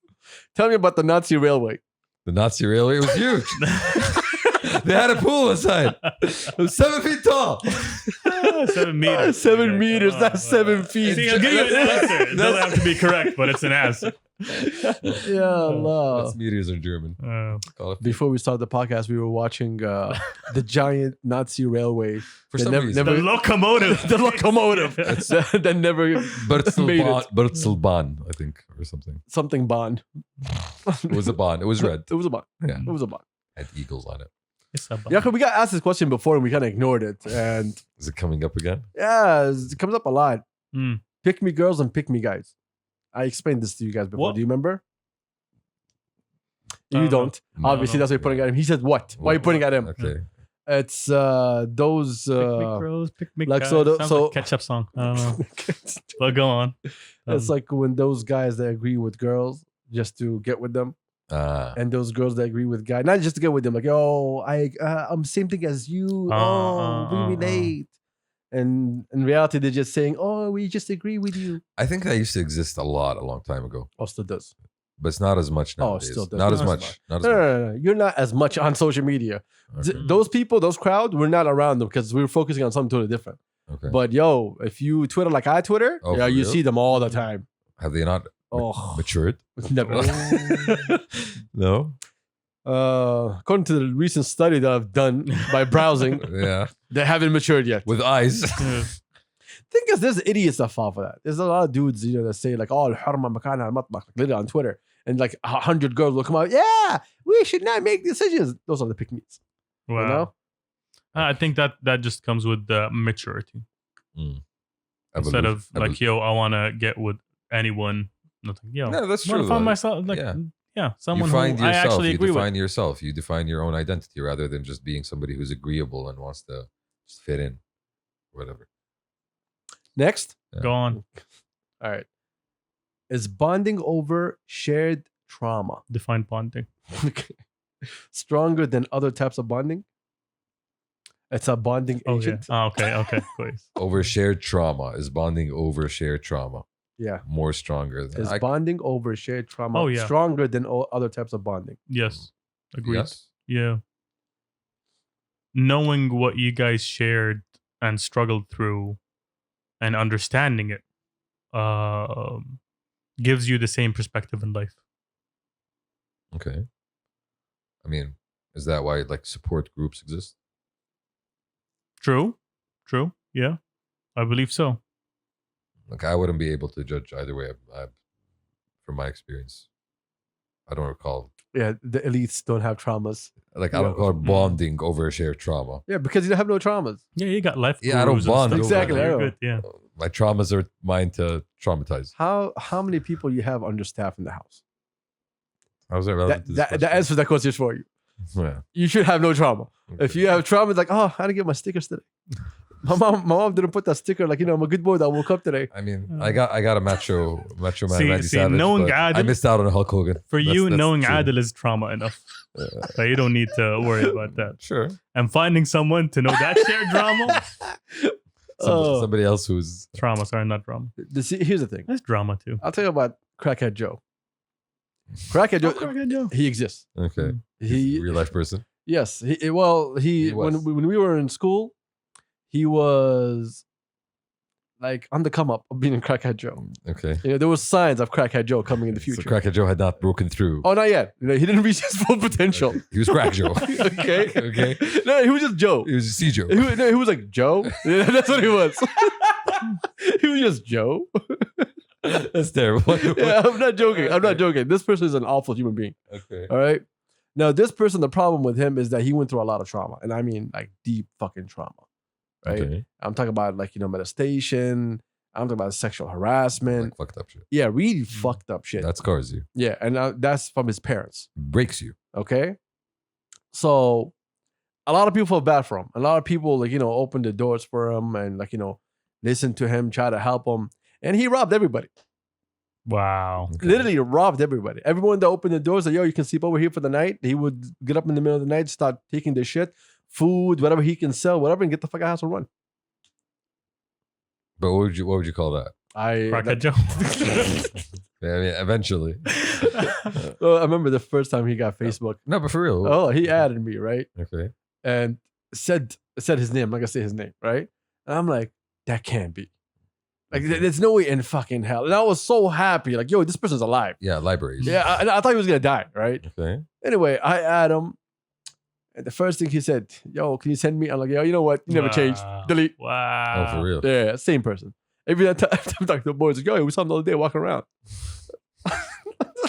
Tell me about the Nazi railway. The Nazi railway was huge. They had a pool inside. It was 7 feet tall. 7 meters. 7 meters, not 7 feet. See, I'll give you an answer. It doesn't have to be correct, but it's an answer. Yeah, Allah. That's meters in German. Before we started the podcast, we were watching the giant Nazi railway. For some reason. The locomotive. The locomotive. That never made it. Berzelbahn, I think, or something. Something bond. It was a bond. It was red. It was a bond. Yeah. It was a bond. Had eagles on it. Yeah, we got asked this question before and we kind of ignored it. And Is it coming up again? yeah, it comes up a lot. Mm. Pick me girls and pick me guys. I explained this to you guys before. What? Do you remember? You No. don't. Obviously, no. that's why you're pointing at him. He said what? Why are you pointing at him? Okay. It's those. Pick me girls, pick me like guys. so Sounds so- like a ketchup song. I don't know. But go on. It's like when those guys that agree with girls just to get with them, and those girls that agree with guys, not just to get with them, like, oh, I'm same thing as you. We relate. And in reality, they're just saying, oh, we just agree with you. I think that used to exist a long time ago, Oh, still does. but it's not as much nowadays. still does. Not as Not as much. Not as No, much. no, no, no. You're not as much on social media. Okay. Those people, those crowd, we're not around them because we're focusing on something totally different. Okay. But yo, if you Twitter like I Twitter, Oh, yeah, for you real? see them all the time. Have they not Oh, matured? never. No. According to the recent study that I've done by browsing, Yeah. they haven't matured yet. With eyes. Thing is, there's idiots that fall for that. There's a lot of dudes, that say like, "Oh, الحرمة مكانها المطبخ," literally on Twitter, and like 100 girls will come out. Yeah, we should not make decisions. Those are the pick me's. Wow. You know? I think that just comes with the maturity. Instead of like, yo, I want to get with anyone. Nothing. Yo, No, that's I wanna true. find though. myself like, Yeah. someone You find who I yourself. actually You agree define with. yourself. You define your own identity rather than just being somebody who's agreeable and wants to just fit in, whatever. Next, Go on. all right, is bonding over shared trauma Define bonding. stronger than other types of bonding? It's a bonding Oh, yeah. agent. Okay. Please. Over shared trauma. Is bonding over shared trauma Yeah. more stronger than Is bonding over shared trauma Oh, yeah. stronger than all other types of bonding? Yes. Agreed. Yes. Yeah. Knowing what you guys shared and struggled through and understanding it gives you the same perspective in life. Okay. I mean, is that why like support groups exist? True. Yeah. I believe so. Like I wouldn't be able to judge either way. From my experience, I don't recall. Yeah, the elites don't have traumas. Like I don't call it bonding over shared trauma. Yeah, because you don't have no traumas. Yeah, you got life. Yeah, I don't gurus and bond stuff. over Exactly, that. I You're know. good. Yeah. My traumas are mine to traumatize. How many people you have understaffed in the house? How was that relevant to this That question? answers that question for you. Yeah. You should have no trauma. If Okay. you have trauma, it's like, oh, I didn't get my stickers today. My mom didn't put that sticker. Like, I'm a good boy that woke up today. I mean, I got a Macho Man See, Randy see, Savage. knowing but I Adil- missed out on Hulk Hogan. For you, knowing true. Adil is trauma enough. So you don't need to worry about that. Sure. And finding someone to know that shared drama. Oh. Somebody else who's Trauma, sorry, not drama. Here's the thing. That's drama too. I'll tell you about Crackhead Joe. Crackhead Joe, he exists. okay. He Real life person. Yes. He He when was. we were in school, he was like on the come up of being a Crackhead Joe. Okay. There was signs of Crackhead Joe coming in the future. So Crackhead Joe had not broken through. Oh, not yet. He didn't reach his full potential. He was Crack Joe. Okay. Okay. No, he was just Joe. He was a C Joe. He was like Joe. Yeah, that's what he was. He was just Joe. That's terrible. Yeah, I'm not joking. I'm not joking. This person is an awful human being. Okay. All right. Now, this person, the problem with him is that he went through a lot of trauma, and I mean like deep fucking trauma. Right. Okay. I'm talking about like molestation. I'm talking about sexual harassment. Like fucked up shit. Yeah, really fucked up shit. That scars you. Yeah, and that's from his parents. Breaks you. Okay. So a lot of people feel bad for him. A lot of people open the doors for him and listen to him, try to help him. And he robbed everybody. Wow. Okay. Literally robbed everybody. Everyone that opened the doors, like, yo, you can sleep over here for the night. He would get up in the middle of the night, start taking the shit, food, whatever he can sell, whatever, and get the fuck out of the house and run. But what would you call that? Crackhead Joe. Yeah, I mean, eventually. I remember the first time he got Facebook. No, but for real. Oh, he added me, right? Okay. And said his name. I'm not gonna say his name, right? And I'm like, that can't be. Like, there's no way in fucking hell. And I was so happy. Like, yo, this person's alive. Yeah, libraries. Yeah, I thought he was gonna die, right? Okay. Anyway, I add him. And the first thing he said, yo, can you send me? I'm like, yo, you know what? You never changed. Wow. Delete. Wow. Oh, for real. Yeah, same person. Every time I'm talking to the boys, like, yo, we saw him the other day walking around.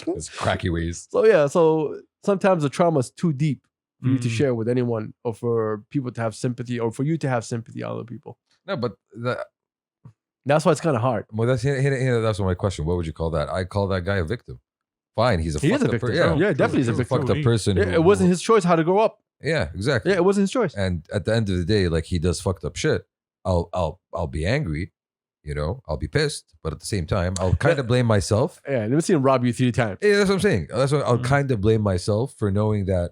It's cracky ways. So sometimes the trauma is too deep for you to Mm. share with anyone, or for people to have sympathy, or for you to have sympathy on other people. No, but That's why it's kind of hard. well, that's my question. What would you call that? I call that guy a victim. Fine, he's a He is fucked a up victim. person. Yeah, definitely he's a He's a victim. fucked up person. Yeah, it wasn't his choice how to grow up. Yeah, exactly. Yeah, it wasn't his choice. And at the end of the day, like he does fucked up shit. I'll be angry, I'll be pissed, but at the same time, I'll kind of blame myself. Yeah, let me see him rob you 3 times. Yeah, that's what I'm saying. That's what I'll Mhm. kind of blame myself for knowing that,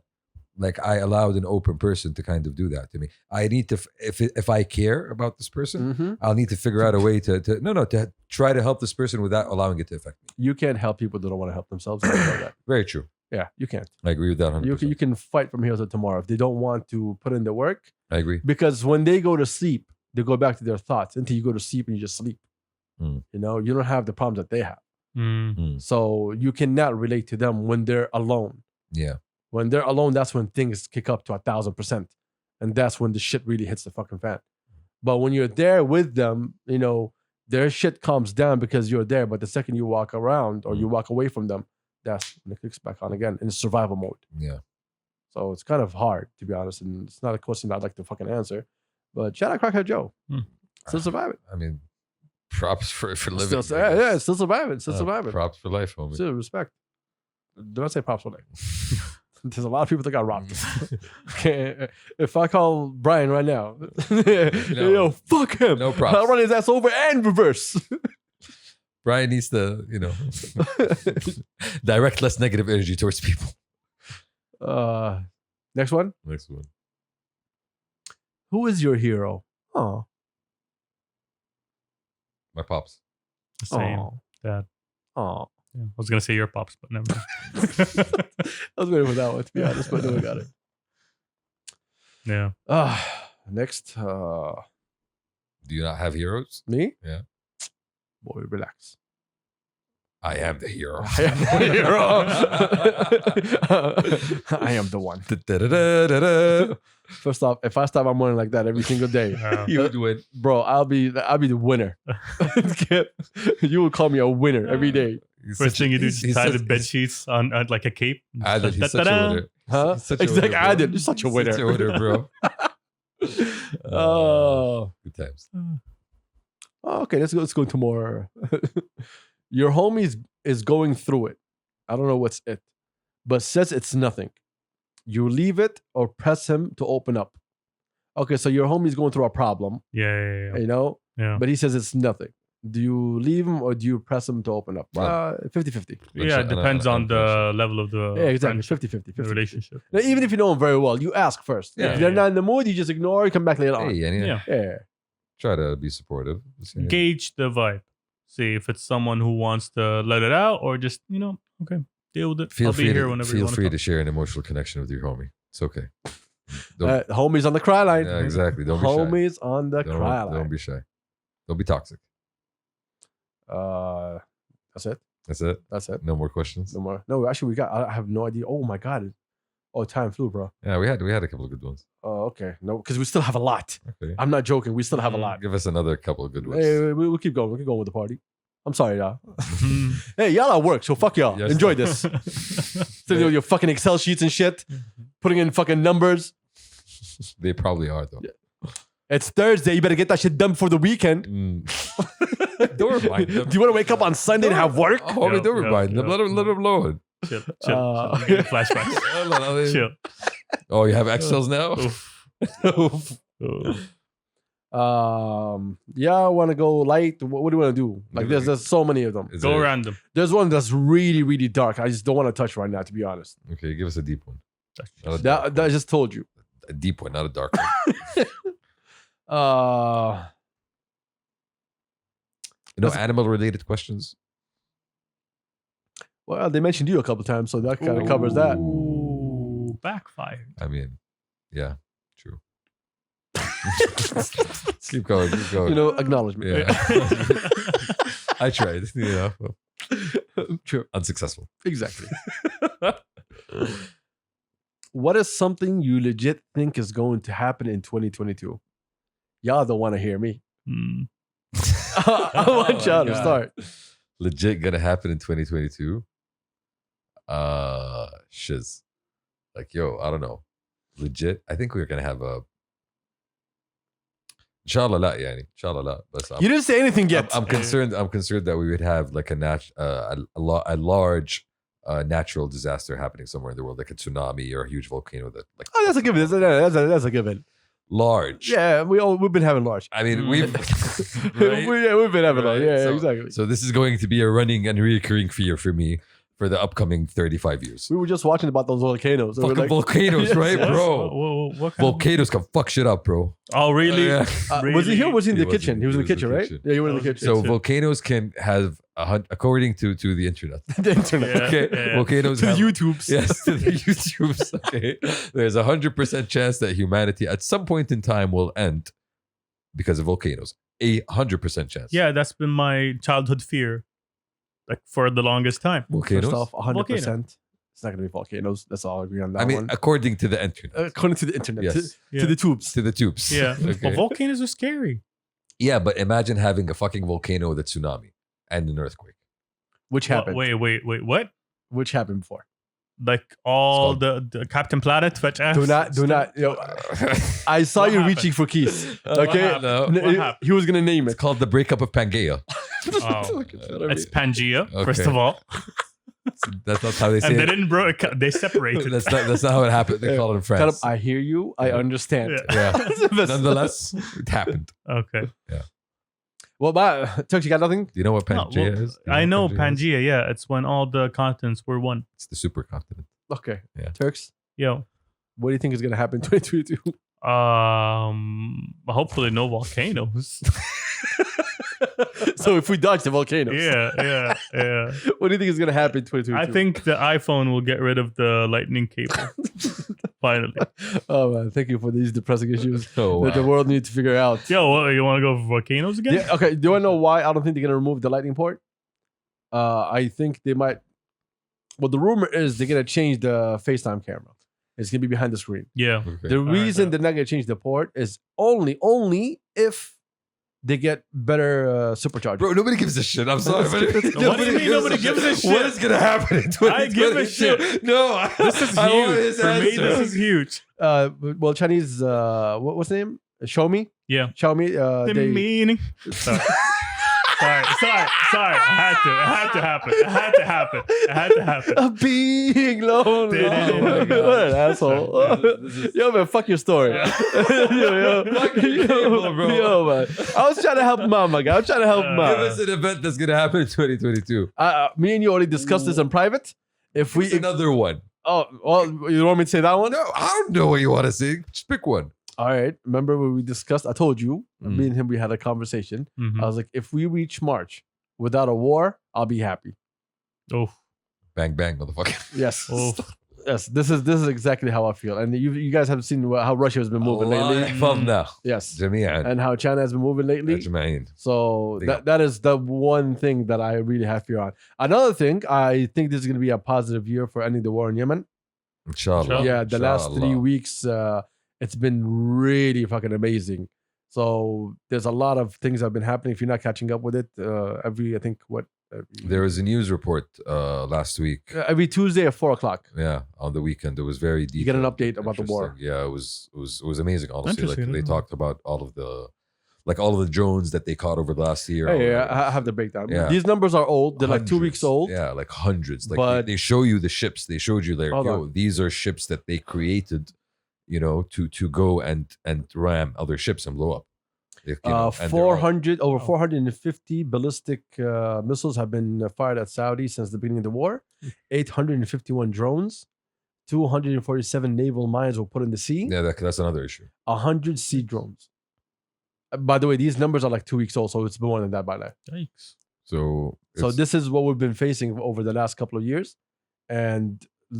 like, I allowed an open person to kind of do that to me. I need to, if I care about this person, Mm-hmm. I'll need to figure out a way to try to help this person without allowing it to affect me. You can't help people that don't want to help themselves. I know that. Very true. Yeah, you can't. I agree with that 100%. You can fight from here to tomorrow if they don't want to put in the work. I agree. Because when they go to sleep, they go back to their thoughts until you go to sleep and you just sleep. Mm. You don't have the problems that they have. Mm. So you cannot relate to them when they're alone. Yeah. When they're alone, that's when things kick up to 1,000%. And that's when the shit really hits the fucking fan. But when you're there with them, you know, their shit calms down because you're there. But the second you walk around or you walk away from them, that's when it kicks back on again in survival mode. Yeah. So it's kind of hard, to be honest. And it's not a question I'd like to fucking answer. But shout out Crackhead Joe. Still surviving. I mean, props for living. Still, yeah, still surviving. Still surviving. Props for life, homie. Still respect. Do not say props for life. There's a lot of people that got robbed. Okay, if I call Brian right now, yo, fuck him. No props. I'll run his ass over and reverse. Brian needs to, you know, direct less negative energy towards people. Next one. Next one. Who is your hero? Oh, My pops. Same. oh, Dad. oh. Yeah. I was gonna say your pops, but never. I was waiting for that one, to be honest, but no, we got it. Yeah. Next, Do you not have heroes? me? Yeah. Boy, relax. I am the hero. I am the hero. I am the one. Da-da-da-da-da. First off, if I start my morning like that every single day, You would win. bro, I'll be the winner. You will call me a winner every day, First thing you do is he's tie the such- bed sheets on like a cape. Adil, he's such a Da-da-da. winner. huh? He's such a Exactly, winner, I bro. did. You're such a winner. Such a winner, bro. Oh, Good times. okay. Let's go to more. Your homie is going through it. I don't know what's it, but says it's nothing. You leave it or press him to open up. Okay, so your homie's going through a problem, Yeah. you know, Yeah. but he says it's nothing. Do you leave him or do you press him to open up? Yeah. 50-50. Yeah, it depends on the level of the Yeah, exactly. friendship, 50-50. the relationship. Now, even if you know him very well, you ask first. Yeah, If they're yeah. not in the mood, you just ignore, come back later on. Hey, and Yeah. Yeah. try to be supportive. Gauge the vibe. See if it's someone who wants to let it out or just, okay, deal with it. Feel I'll free be here to, whenever you feel want free to to share an emotional connection with your homie. It's okay. Don't, Homie's on the cry line. yeah, exactly. Don't be shy. Homie's on the cry line. Don't be shy. Don't be toxic. That's it. That's it. That's it. No more questions. No more. No, actually, I have no idea. Oh my god. Oh, time flew, bro. Yeah, we had a couple of good ones. Oh, okay. No, because we still have a lot. Okay. I'm not joking. We still have a lot. Give us another couple of good ones. Hey, we'll keep going. We'll keep going with the party. I'm sorry, y'all. talk. Hey, y'all at work, so fuck y'all. Yes. Enjoy this. Sitting with your fucking Excel sheets and shit, putting in fucking numbers. They probably are though. Yeah. It's Thursday. You better get that shit done before the weekend. Don't remind them. Do you want to wake up on Sunday and have work? Oh, homie, don't Yeah, remind them. yeah. Let them alone. Chill. Uh, Flashbacks. Chill. Oh, you have Excels now? Oof. Oof. Yeah, I want to go light. What do you want to do? Like, there's so many of them. Is Go there- random. There's one that's really, really dark. I just don't want to touch right now, to be honest. Okay, give us a deep one. Not a dark That I just told you. one. A deep one, not a dark one. Animal-related questions. Well, they mentioned you a couple times, so that kind of covers that. Ooh, backfired. I mean, yeah, true. Keep going. Keep going. You know, acknowledgement. Yeah. I tried. True. Unsuccessful. Exactly. What is something you legit think is going to happen in 2022? Y'all don't want to hear me. Hmm. I want y'all to God. start. Legit gonna happen in 2022. Shiz. Like, yo, I don't know. Legit. I think we're gonna have a. Inshallah la, yani. Inshallah la. But You didn't say anything yet. I'm concerned. I'm concerned that we would have like a large natural disaster happening somewhere in the world, like a tsunami or a huge volcano that like Oh, that's a given. That's a given. large. Yeah, we've been having large. I mean, Mm. we've right? We've been having large. Right? Yeah, So- exactly. So this is going to be a running and recurring fear for me for the upcoming 35 years. We were just watching about those volcanoes. and we're Fucking like, volcanoes, Yes, right, yes. bro? What kind of- Volcanoes can fuck shit up, bro. Oh, really? Yeah. was he here? Or was he in He the was kitchen? in- He was in the he was kitchen, in the right? kitchen. Yeah, you were in the Okay. kitchen. So Shit. volcanoes can have, according to the internet. the internet. Yeah. Okay, volcanoes To the have, YouTubes. yes, to the YouTubes. Okay, there's 100% chance that humanity at some point in time will end because of volcanoes. 100% chance. Yeah, that's been my childhood fear, like for the longest time. volcanoes. First off, 100%. It's not going to be volcanoes. Let's all agree on that I mean, one. according to the internet, According to the internet, Yes. Yeah. to the tubes. to the tubes. Yeah. Okay. Well, volcanoes are scary. Yeah, but imagine having a fucking volcano with a tsunami and an earthquake. Which happened? Wait, what? Which happened before? Like all It's the Captain Planet فجأة. Do not. I saw What you happened? reaching for keys. What Okay, happened? What happened? he was gonna name It's it. called the breakup of Pangea. Oh. It's Pangea, Okay. first of all. That's not how they say And they it. didn't they separated. That's not how it happened. They call it in Shut up. France. I hear you. I understand. Yeah. Yeah. Nonetheless, it happened. Okay. Well, Turks, you got nothing? Do you know what No, Pangea well, is? Do you I know what is? Pangea, yeah. It's when all the continents were one. It's the supercontinent. Okay. Yeah. Turks, Yo. what do you think is gonna happen in 2022? Hopefully no volcanoes. So if we dodge the volcanoes, yeah. what do you think is gonna happen in 2022? I think the iPhone will get rid of the lightning cable. Finally. Oh man, thank you for these depressing issues Oh, that the wow. world needs to figure out. Yo, what, you want to go for volcanoes again? Yeah, okay. Do I know why I don't think they're gonna remove the lightning port? I think they might. Well, the rumor is they're gonna change the FaceTime camera. It's gonna be behind the screen. Yeah. Okay. The right, reason yeah. they're not gonna change the port is only if they get better superchargers. Bro, nobody gives a shit. I'm sorry. What do you mean nobody gives a shit? What is going to happen in 2022? I give a shit. No. This is I want huge. his For me, answer. this is huge. Well, Chinese. What's the name? Xiaomi. Yeah. Xiaomi. The They, meaning. Sorry. Sorry. It had to happen. a being lonely. Oh my God. What an asshole. Yo, man, fuck your story. yo, Fuck your cable, bro. Yo, man. I was trying to help mom, my guy. I'm trying to help Give Give mom. us an event that's going to happen in 2022. Me and you already discussed this in private. If What's we, another one? oh, well, you want me to say that one? No, I don't know what you want to say. Just pick one. All right. Remember when we discussed? I told you, Mm. me and him, we had a conversation. Mhm. I was like, if we reach March without a war, I'll be happy. Oh, Bang, bang, motherfucker. Yes. oh. Yes. This is exactly how I feel. And you guys have seen how Russia has been moving الله lately. يحفظنا Yes. جميعا And how China has been moving lately. أجمعين. So Yeah. that is the one thing that I really have fear on. Another thing, I think this is going to be a positive year for ending the war in Yemen. إن شاء الله. Yeah, the last 3 Inshallah. weeks, it's been really fucking amazing. So there's a lot of things that have been happening. If you're not catching up with it, There was a news report last week. every Tuesday at 4:00, Yeah, on the weekend. It was very detailed. you get an update about the war. Interesting. Yeah, it was amazing. Honestly, like Interesting, they yeah. talked about all of the drones that they caught over the last year. Hey, I have the breakdown. Yeah. These numbers are old. They're like 2 weeks Hundreds. old. Yeah, like hundreds. Like But- they show you the ships. They showed you like, Hold yo, on. these are ships that they created, to go and ram other ships and blow up. Like, and they're all- 400 over 450 ballistic missiles have been fired at Saudi since the beginning of the war. 851 drones, 247 naval mines were put in the sea. Yeah, that's another issue. 100 sea drones. By the way, these numbers are like 2 weeks old, so it's been more than that by now. Yikes. So So it's- this is what we've been facing over the last couple of years, and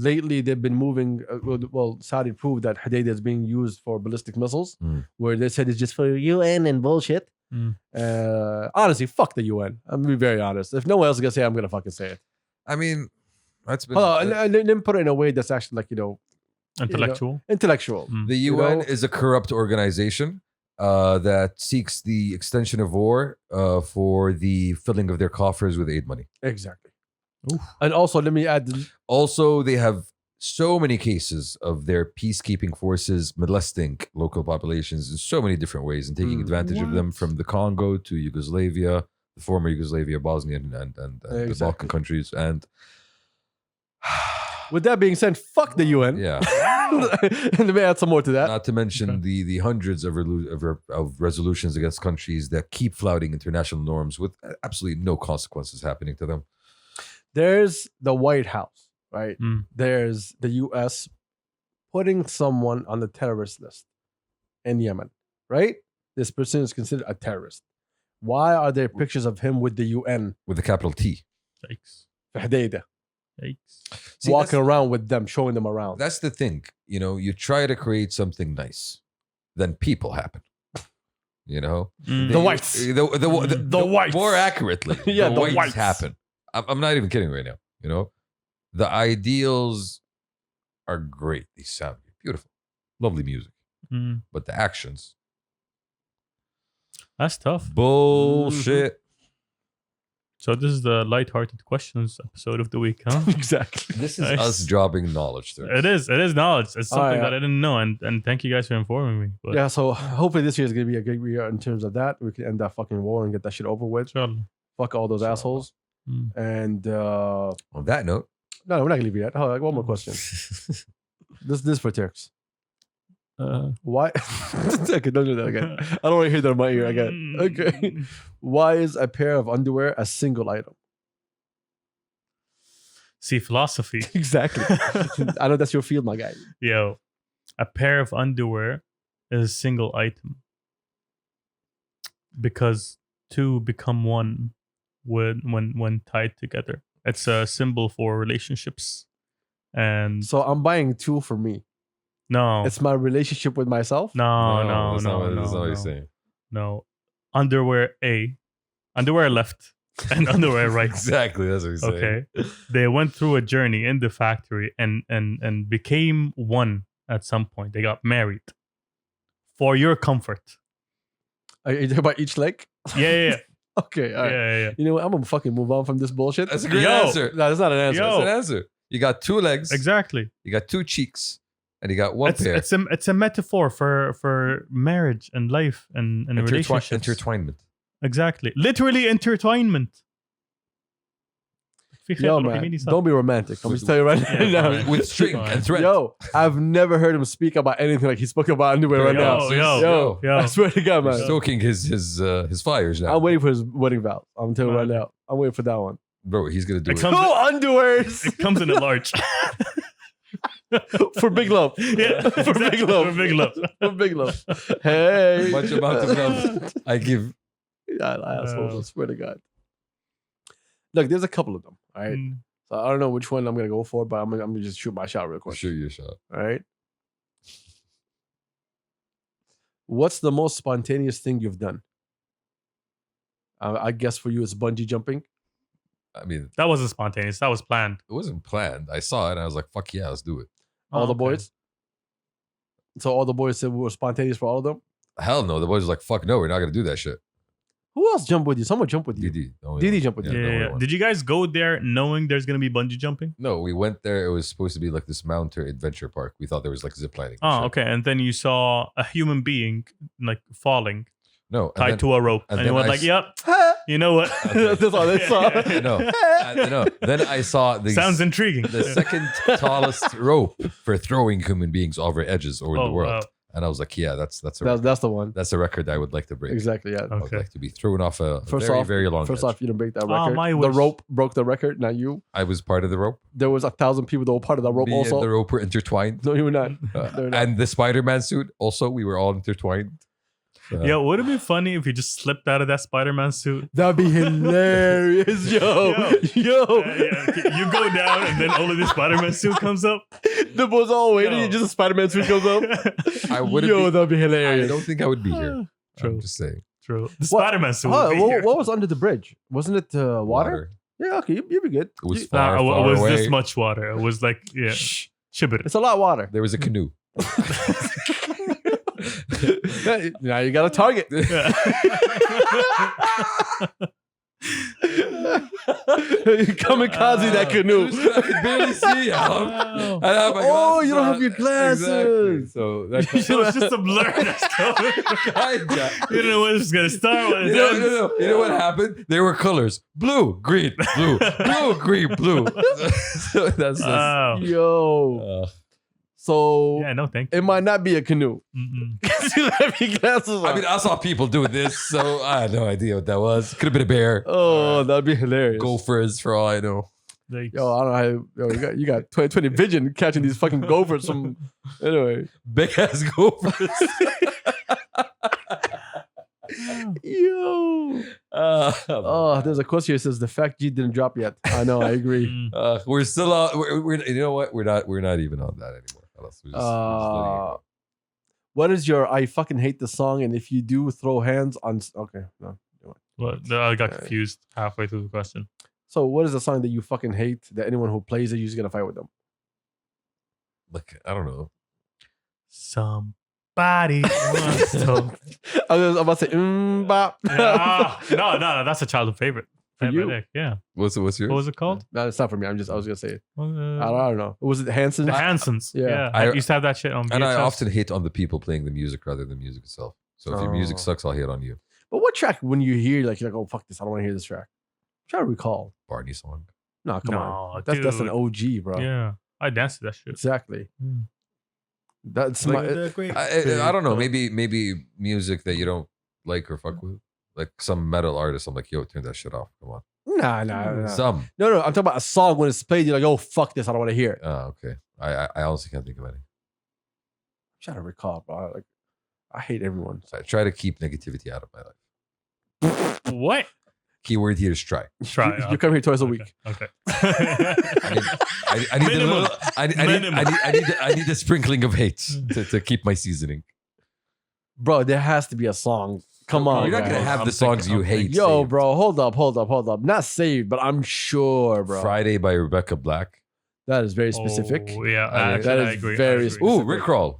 lately they've been moving. Well, Saudi proved that Hadaydah is being used for ballistic missiles, Mm. where they said it's just for UN and bullshit. Mm. Honestly, fuck the UN. I'm gonna be very honest. If no one else is gonna say it, I'm gonna fucking say it. I mean, that's been Hold on, and then put it in a way that's actually like Intellectual. intellectual. Mm. the you UN know- is a corrupt organization that seeks the extension of war for the filling of their coffers with aid money. Exactly. Oof. And also, let me add. Also, they have so many cases of their peacekeeping forces molesting local populations in so many different ways and taking advantage of them What? from the Congo to Yugoslavia, the former Yugoslavia, Bosnia, and the Exactly. Balkan countries. And With that being said, fuck the UN. yeah, And let me add some more to that. not to mention the hundreds of resolutions against countries that keep flouting international norms with absolutely no consequences happening to them. There's the White House, right? Mm. There's the US putting someone on the terrorist list in Yemen, right? This person is considered a terrorist. Why are there pictures of him with the UN With a capital T. Yikes. في حديدة, Yikes. See, walking around with them, showing them around? that's the thing. You try to create something nice, then people happen. Mm. The whites. The whites. More accurately, Yeah, the the whites whites. happen. I'm not even kidding right now. The ideals are great. They sound beautiful, lovely music, Mm, but the actions, that's tough. bullshit. So this is the lighthearted questions episode of the week, huh? Exactly. This is Nice. us dropping knowledge. To It is knowledge. It's something yeah. that I didn't know, and thank you guys for informing me. But Yeah, so hopefully this year is gonna be a great year in terms of that. We can end that fucking war and get that shit over with. inshallah. Fuck all those Inshallah. assholes. Mm. And On that note, no, we're not gonna leave it yet. Hold on, one more question. This for Turks. Why? Okay, don't do that again. I don't want to hear that in my ear again. Okay. Why is a pair of underwear a single item? See, philosophy. Exactly. I know that's your field, my guy. Yo, a pair of underwear is a single item because two become one when tied together. It's a symbol for relationships. And So I'm buying two for me. no, It's my relationship with myself. no, that's not what he's no. saying. No. Underwear left and underwear right. Exactly, that's what he's saying. Okay. They went through a journey in the factory and became one at some point. They got married for your comfort. Are you talking about each leg? Yeah. Okay. All right. Yeah. You know what? I'm gonna fucking move on from this bullshit. That's a great Yo. answer. No, that's not an answer. Yo. That's an answer. You got two legs, Exactly. you got two cheeks, and you got one pair. It's a metaphor for marriage and life and relationships. Intertwinement. Exactly. Literally intertwinement. Yo, man, don't be romantic. I'm just telling you right Yeah, now. fine. With string and thread. Yo, I've never heard him speak about anything like he spoke about underwear right now. Yo. I swear to God, man. Stoking his fires now. I'm waiting for his wedding vows. I'm telling you right now. I'm waiting for that one. Bro, he's gonna do It it. comes- Two underwears It comes in a large. for big love. Yeah. For big love. For big love. For big love. Hey. Much amount of love I give. Yeah, assholes, I swear to God. Look, there's a couple of them. All right. Mm. So I don't know which one I'm gonna go for, but I'm gonna just shoot my shot real quick. Shoot your shot. All right. What's the most spontaneous thing you've done? I guess for you it's bungee jumping. I mean, That wasn't spontaneous. That was planned. it wasn't planned. I saw it and I was like, fuck yeah, let's do it. All the okay. boys. So all the boys said we were spontaneous for all of them. Hell no. The boys were like, fuck no, we're not gonna do that shit. Who else jumped with you? Someone jumped with you. DD. the only DD one. jumped with Yeah, you. the only Yeah. one. Did you guys go there knowing there's gonna be bungee jumping? No, we went there. It was supposed to be like this mountain adventure park. We thought there was like zip lining. and Oh, shit. okay. And then you saw a human being like falling, No, and tied then- to a rope, and and you then went I like, s- "Yep, you know what? That's all they saw. no. Then I saw the Sounds intriguing." the second tallest rope for throwing human beings over edges over the Oh, world. wow. And I was like, yeah, that's a That's the one. that's a record I would like to break. Exactly. Yeah. I would Okay. like to be thrown off a First very, off- very long First edge. off, you didn't break that Ah, record. my The wish. rope broke the record, not you. I was part of the rope. There was 1,000 people that were part of that rope Me also. and the rope were intertwined. No, you were not. Uh, No, you're not. and the Spider-Man suit also, we were all intertwined. Yo, would it be funny if you just slipped out of that Spider-Man suit? That'd be hilarious, yo. You go down, and then only the Spider-Man suit comes up. The boys all waiting, Yo. and just a Spider-Man suit comes up. I wouldn't Yo, be- that'd be I hilarious. don't think I would be here. True. I'm just saying. True. The What- Spider-Man suit. Oh, would be what, here. what was under the bridge? Wasn't it water? Yeah, okay, you'd be good. It was You- far, Nah, far it was away. this much water. It was like, yeah, Shh. shibir. It's a lot of water. There was a canoe. Now you got a target. Kamikaze that canoe. I could barely see. Wow. I have my Oh, glasses you don't have on. your glasses. Exactly. So that It was just a blur that's coming. kinda. You don't know when it's gonna start. When it No, ends. no, no. You know what happened? There were colors: blue, green, blue, blue, green, blue. So that's Wow. Yo. So Yeah, no, thank you. it might not be a canoe. Mm-mm. Because you have your glasses on. I mean, I saw people doing this, so I had no idea what that was. Could have been a bear, oh, that'd be hilarious. gophers, for all I know. Like, Yo, I don't know how you got 20/20 vision catching these fucking gophers from anyway. Big ass gophers. Yo. Oh, there's a question here that says the fact G didn't drop yet. I know, I agree. mm. We're still on. We're you know what? We're not even on that anymore. We're just letting it go. What is your I fucking hate the song, and if you do throw hands on okay, no. What? No, I got confused halfway through the question. So what is the song that you fucking hate that anyone who plays it, you're just gonna fight with them? Like, I don't know. Somebody wants to. I was about to say, bop. No, that's a childhood favorite. For you? Yeah. What's yours? What was it called? No, it's not for me. I was gonna say it. I The don't know. Was it Hanson? Hansons. Yeah. Yeah. I I used to have that shit on VHS. And I often hate on the people playing the music rather than the music itself. So if your music Oh. sucks, I'll hate on you. But what track when you hear you're like, oh fuck this, I don't want to hear this track. I'm trying to recall. Barney song. No, come No, on. That's an OG, bro. Yeah. I danced to that shit. Exactly. Mm. That's Like, my. I don't know. Maybe music that you don't like or fuck with. Like some metal artist, I'm like, yo, turn that shit off. Come on. Nah. Some. No. I'm talking about a song when it's played. You're like, oh fuck this, I don't want to hear it. I'm Oh, okay. I honestly can't think of any. trying to recall, bro. Like, I hate everyone. So I try to keep negativity out of my life. What? Keyword here is try. Try. You come here twice a week. Okay. I need a Minimum. little. I need a sprinkling of hate to keep my seasoning. Bro, there has to be a song. Come on. You're not guys. gonna have I'm the songs thinking- you hate. Yo, saved. bro, hold up. Not saved, but I'm sure, bro. Friday by Rebecca Black. That is very specific. Oh, yeah. I mean, Actually, that I is agree. very I agree. specific. Ooh, Rickroll.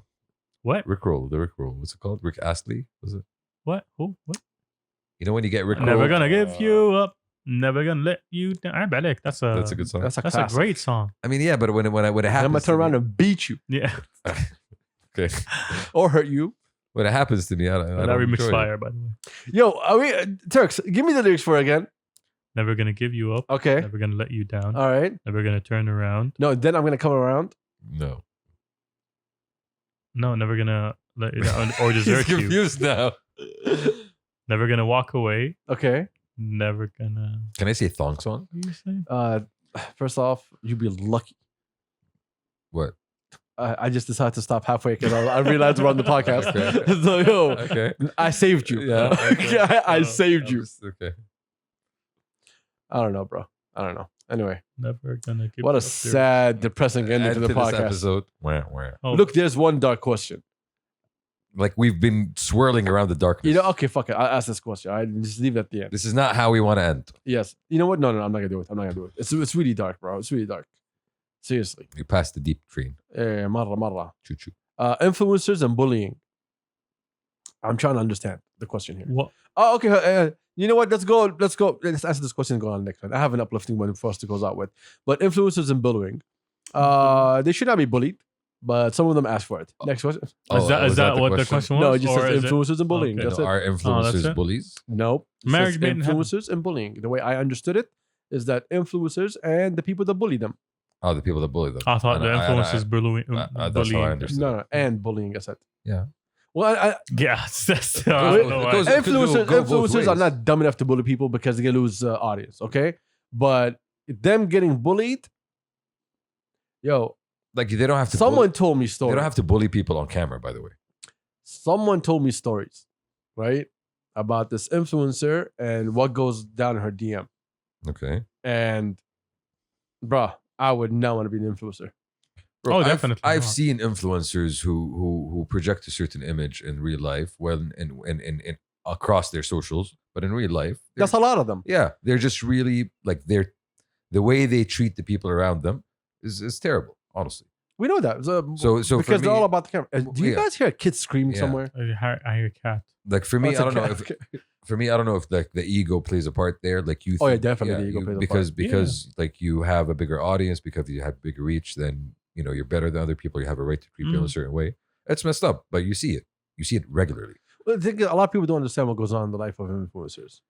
What? Rickroll. The Rickroll. What's it called? Rick Astley. Was it? What? Who? What? You know when you get Rickroll? Never gonna give you up. Never gonna let you down. I bet it. That's That's a good song. That's a That's a classic. great song. I mean, yeah, but when it And happens, I'm gonna turn to around me- and beat you Yeah. okay. or hurt you. When it happens to me, I don't That remix enjoy it. fire, by the way. Yo, are we Turks? Give me the lyrics for it again. Never gonna give you up. Okay. Never gonna let you down. All right. Never gonna turn around. No, then I'm gonna come around. No. No, never gonna let you down or He's desert you. confused now. Never gonna walk away. Okay. Never gonna. Can I say thong song? What do you say? First off, you'd be lucky. What? I just decided to stop halfway because I realized we're on the podcast. Okay. So yo, Okay. I saved you. Yeah. Okay. I Oh, saved you. Okay. I don't know, bro. I don't know. Anyway, Never gonna give what you a up there. sad, depressing ending to the this podcast. episode. Where? Oh, Look, there's one dark question. Like we've been swirling around the darkness. You know, okay, fuck it. I'll ask this question. I just leave it at the end. This is not how we want to end. Yes. You know what? No, I'm not gonna do it. I'm not gonna do it. It's really dark, bro. It's really dark. Seriously. We passed the deep train. Marra. Choo choo. Influencers and bullying. I'm trying to understand the question here. what? Oh, okay. You know what? Let's go. Let's answer this question and go on next one. I have an uplifting one for us to close out with. But influencers and bullying. They should not be bullied, but some of them ask for it. Next question. Is was that the what the question? question was? No, it just Or says is it- influencers and bullying. Okay. That's You know, it. are influencers that's it? bullies? Nope. It Marriage says made in heaven. influencers and bullying. The way I understood it is that influencers and the people that bully them. Oh, the people that bully them. I thought the And influencers bullying. that's how I bullying. understood. No, and bullying, I said. Yeah. Well, Yes, that's. It goes- it could influencers, go both influencers are ways. not dumb enough to bully people because they lose audience, okay? But them getting bullied, yo, Like they don't have to. someone bully, told me they stories. don't have to bully people on camera. By the way. Someone told me stories, right? About this influencer and what goes down in her DM. Okay. And, bruh, I would not want to be an influencer. Oh, I've- definitely I've not. seen influencers who project a certain image in real life, well, in across their socials, but in real life, they're- That's a lot of them. yeah, they're just really like the way they treat the people around them is terrible, honestly. We know that. So for because they're me- all about the camera. Do you yeah. guys hear a kid screaming Yeah. somewhere? I hear cat. Like for me, Oh, it's I a don't know cat. if for me, I don't know if like the ego plays a part there. Like you, Oh, yeah, think- definitely the ego plays a because part. because like you have a bigger audience, because you have bigger reach, then you know you're better than other people. You have a right to treat people in a certain way. It's messed up, but you see it regularly. Well, I think a lot of people don't understand what goes on in the life of influencers.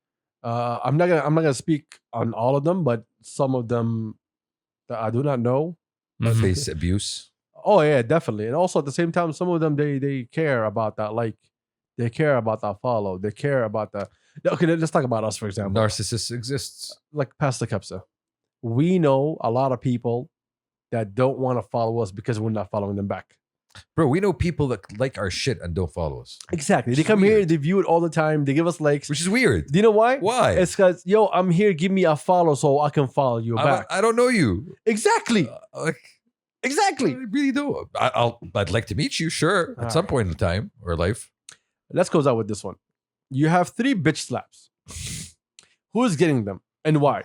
I'm not gonna speak on all of them, but some of them that I do not know. Mhm. Face abuse. Oh yeah, definitely. And also at the same time, some of them they care about that like. They care about that follow. They care about that. Okay, let's talk about us, for example. Narcissist exists. Like Pastor Kabsa. We know a lot of people that don't want to follow us because we're not following them back. Bro, we know people that like our shit and don't follow us. Exactly. They Which is come here, weird. they view it all the time. They give us likes. Which is weird. Do you know why? Why? It's because, yo, I'm here, give me a follow so I can follow you back. I don't know you. Exactly. Like, Exactly. I really don't. I'd like to meet you, sure, at some point in time or life. Let's close out with this one. You have 3 bitch slaps. Who's getting them and why?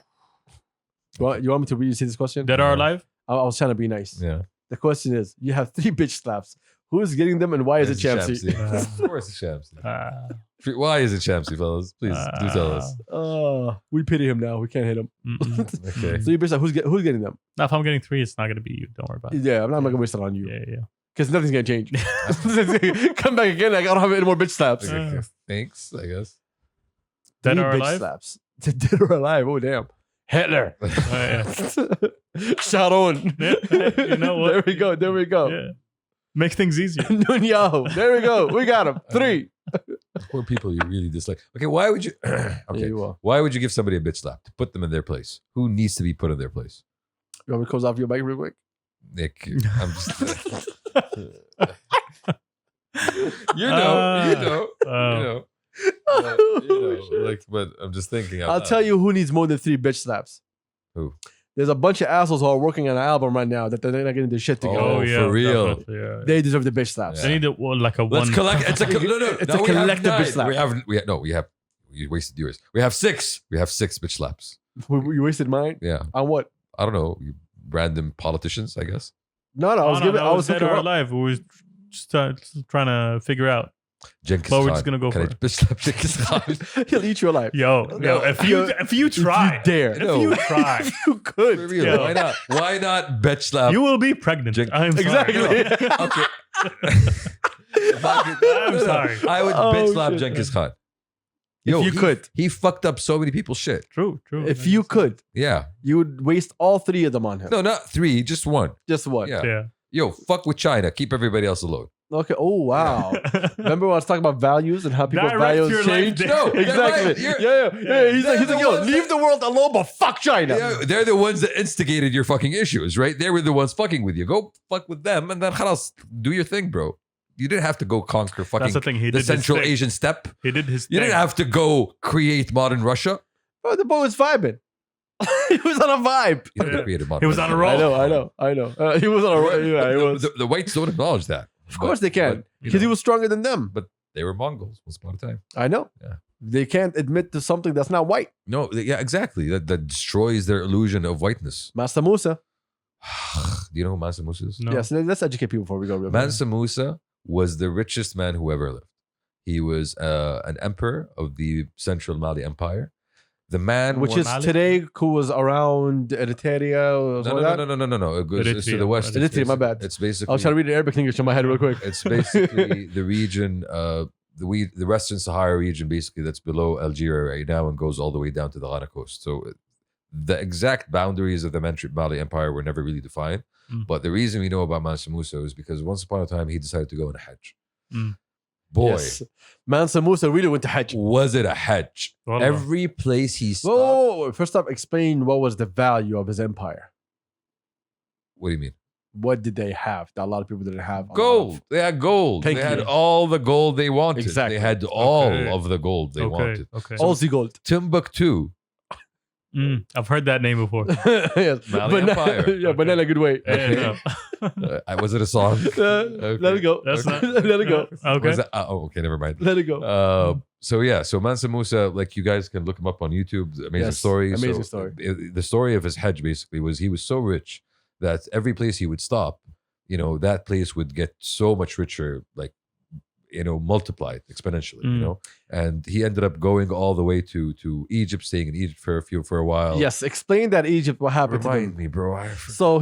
You want me to read this question? Dead or alive? I was trying to be nice. Yeah. The question is, you have 3 bitch slaps. Who's getting them and why is it It's Shamsi? Of course it's Shamsi. Uh, Why is it Shamsi, fellas? Please do tell us. We pity him now. We can't hit him. Okay. 3 bitch slaps. Who's getting them? Now, if I'm getting 3, it's not going to be you. Don't worry about it. Yeah, I'm not gonna waste it on you. Yeah. Because nothing's gonna change. Come back again. Like, I don't have any more bitch slaps. Okay. Thanks, I guess. Dead 3 or bitch alive? slaps. Dead or alive? Oh damn. Hitler. Sharon. You know what? There we go. Yeah. Make things easier. Netanyahu. There we go. We got him. 3. Poor people you really dislike. Okay, why would you? There Okay, you are. why would you give somebody a bitch slap to put them in their place? Who needs to be put in their place? You want me to close off your mic real quick? Nick, I'm just. you know. But I'm just thinking. I'll tell you who needs more than 3 bitch slaps. Who? There's a bunch of assholes who are working on an album right now that they're not getting their shit together. Oh, for real? definitely, Yeah. They deserve the bitch slaps. They need like a Let's one. collect. It's a no. It's a collective bitch slap. We have. You wasted yours. We have 6. We have 6 bitch slaps. You wasted mine? Yeah. On what? I don't know. You random politicians, I guess. No, I was giving. I was dead hooking or up. alive. We were just trying to figure out. Genghis But we're Khan. just gonna go Can I for it. bitch slap Genghis Khan? He'll eat you alive. Yo, if you try, If you dare. if you try, If you could. For real. Yeah. Why not? Why not bitch slap? you will be pregnant. I'm sorry. Exactly. Okay. I'm sorry. I would Oh, bitch slap shit. Genghis Khan. If you could. He fucked up so many people's shit. True. If you could, Yeah. you would waste all 3 of them on him. No, not 3, just 1. Just one. Yeah. Yeah. Yo, fuck with China. Keep everybody else alone. Okay. Oh, wow. Remember when I was talking about values and how people's Direct your values life change? there. No, Exactly. right. Yeah. He's like, the yo, ones leave the world alone, but fuck China. Yeah, they're the ones that instigated your fucking issues, right? They were the ones fucking with you. Go fuck with them and then khalas, do your thing, bro. You didn't have to go conquer fucking That's the thing. He the did Central his thing. Asian steppe. He did his You thing. didn't have to go create modern Russia. Bro, the boy was vibing. He was on a vibe. You never created modern He was on a Russia. roll. I know. He was on a yeah, he was. The whites don't acknowledge that. Of course they can. you Because he know, was stronger than them. But they were Mongols once upon a time. I know. Yeah. They can't admit to something that's not white. No, yeah, exactly. That destroys their illusion of whiteness. Mansa Musa. Do you know who Mansa Musa is? No. Yes, let's educate people before we go. Mansa Musa was the richest man who ever lived. He was an emperor of the Central Mali Empire. The man, Which was, is Mali? today, who was around Eritrea. Or something like that. no. It goes it's to the Eritrea. west. Eritrea, my bad. It's basically. I was trying to read the Arabic and English in my head real quick. It's basically the region, the Western Sahara region, basically that's below Algeria right now and goes all the way down to the Ghana coast. So the exact boundaries of the Mali Empire were never really defined. Mm. But the reason we know about Mansa Musa is because once upon a time he decided to go on a Hajj. Mm. Boy, Yes. Mansa Musa really went to Hajj. was it a Hajj? Wallah. Every place he stopped. Whoa. First off, explain what was the value of his empire. What do you mean? What did they have that a lot of people didn't have? Gold. They had gold. Thank they had you. all the gold they wanted. Exactly. They had all Okay. of the gold they wanted. Okay. Aussie gold. Timbuktu. I've heard that name before. Yes. Mali Empire. Yeah, but not in a good way. Yeah, Was it a song? Let it go. That's not- Let it go. Okay. Was that, okay, never mind. Let it go. So Mansa Musa, like you guys can look him up on YouTube. Amazing Yes, story. amazing So, story. The story of his Hajj basically was he was so rich that every place he would stop, that place would get so much richer, like, multiplied exponentially, and he ended up going all the way to Egypt, staying in Egypt for a while. Yes, explain that Egypt. What happened to Remind him? me, bro. So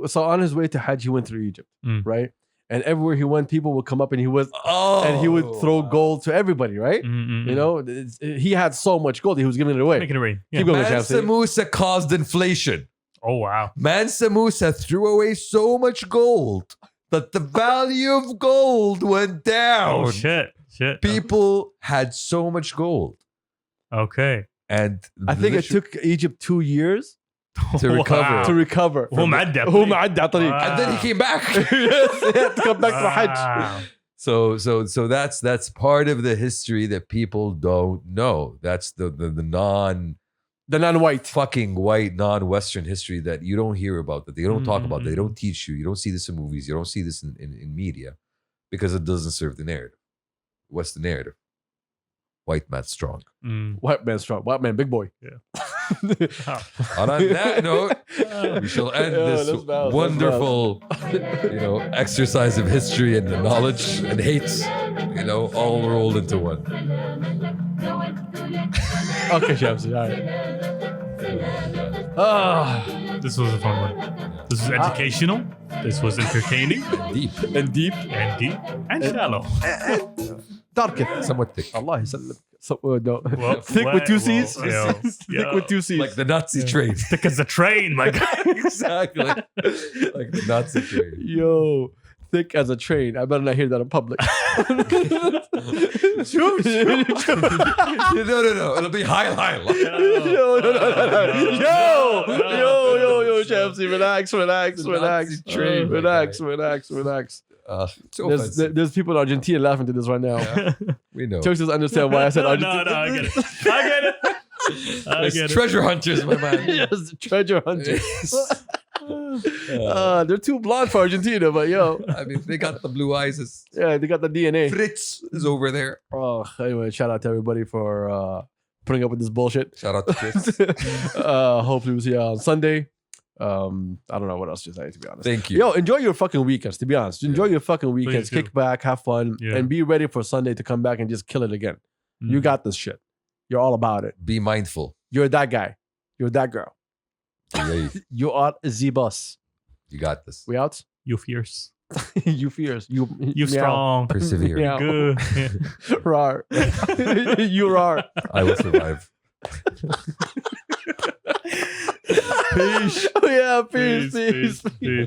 so on his way to Hajj, he went through Egypt, Mm. right? And everywhere he went, people would come up and he would Oh, throw gold to everybody, right? Mm. He had so much gold, he was giving it away. Making it rain. Yeah. Keep going, Mansa Shamsi. Musa caused inflation. Oh wow. Mansa Musa threw away so much gold that the value of gold went down. Oh shit. People had so much gold, Okay. and I think it took Egypt 2 years to recover. Wow. to recover. هو معدي على هو الطريق. معدي على الطريق. and then he came back. Yes, he had to come back for Hajj. Wow. So that's part of the history that people don't know. That's the non The non-white. fucking white non-Western history that you don't hear about, that they don't talk about, they don't teach you. You don't see this in movies. You don't see this in media because it doesn't serve the narrative. What's the narrative? White man strong. Mm. White man strong. White man big boy. And on that note, we shall end this let's bounce, wonderful, exercise of history and knowledge and hate, all rolled into one. Okay, Shamsi. All right. This was a fun one. This was educational. This was entertaining Deep, And deep. and deep and shallow. Dark. somewhat thick. Allah يسلمك. So, no. Well, Thick with two C's? Yo, Thick with two C's. Like the Nazi train. Thick as a train, my guy. Exactly. Like the Nazi train. Yo, thick as a train. I better not hear that in public. No. It'll be high. Yo, Shamsi, relax. Nazi train, my Relax. So offensive. There's people in Argentina laughing to this right now. Yeah, we know. Chokes doesn't understand why I said No, Argentina. I get it. I It's get it. treasure hunters, my man. Yes, treasure hunters. Yes. They're too blonde for Argentina, but yo, I mean, they got the blue eyes. yeah, they got the DNA. Fritz is over there. Oh, anyway, shout out to everybody for putting up with this bullshit. Shout out to Chris. Hopefully we'll see you on Sunday. I don't know what else to say, to be honest. Thank you. Yo, enjoy your fucking weekends, to be honest. Enjoy your fucking weekends. do. Kick back, have fun, Yeah. and be ready for Sunday to come back and just kill it again. You got this shit. You're all about it. Be mindful. You're that guy. You're that girl. Yeah, You are the boss. you got this. We out? You fierce. You fierce. You You strong. Persevere. Meow. Good. Rar. You rar. I will survive. Peace. Oh yeah, peace. Peace.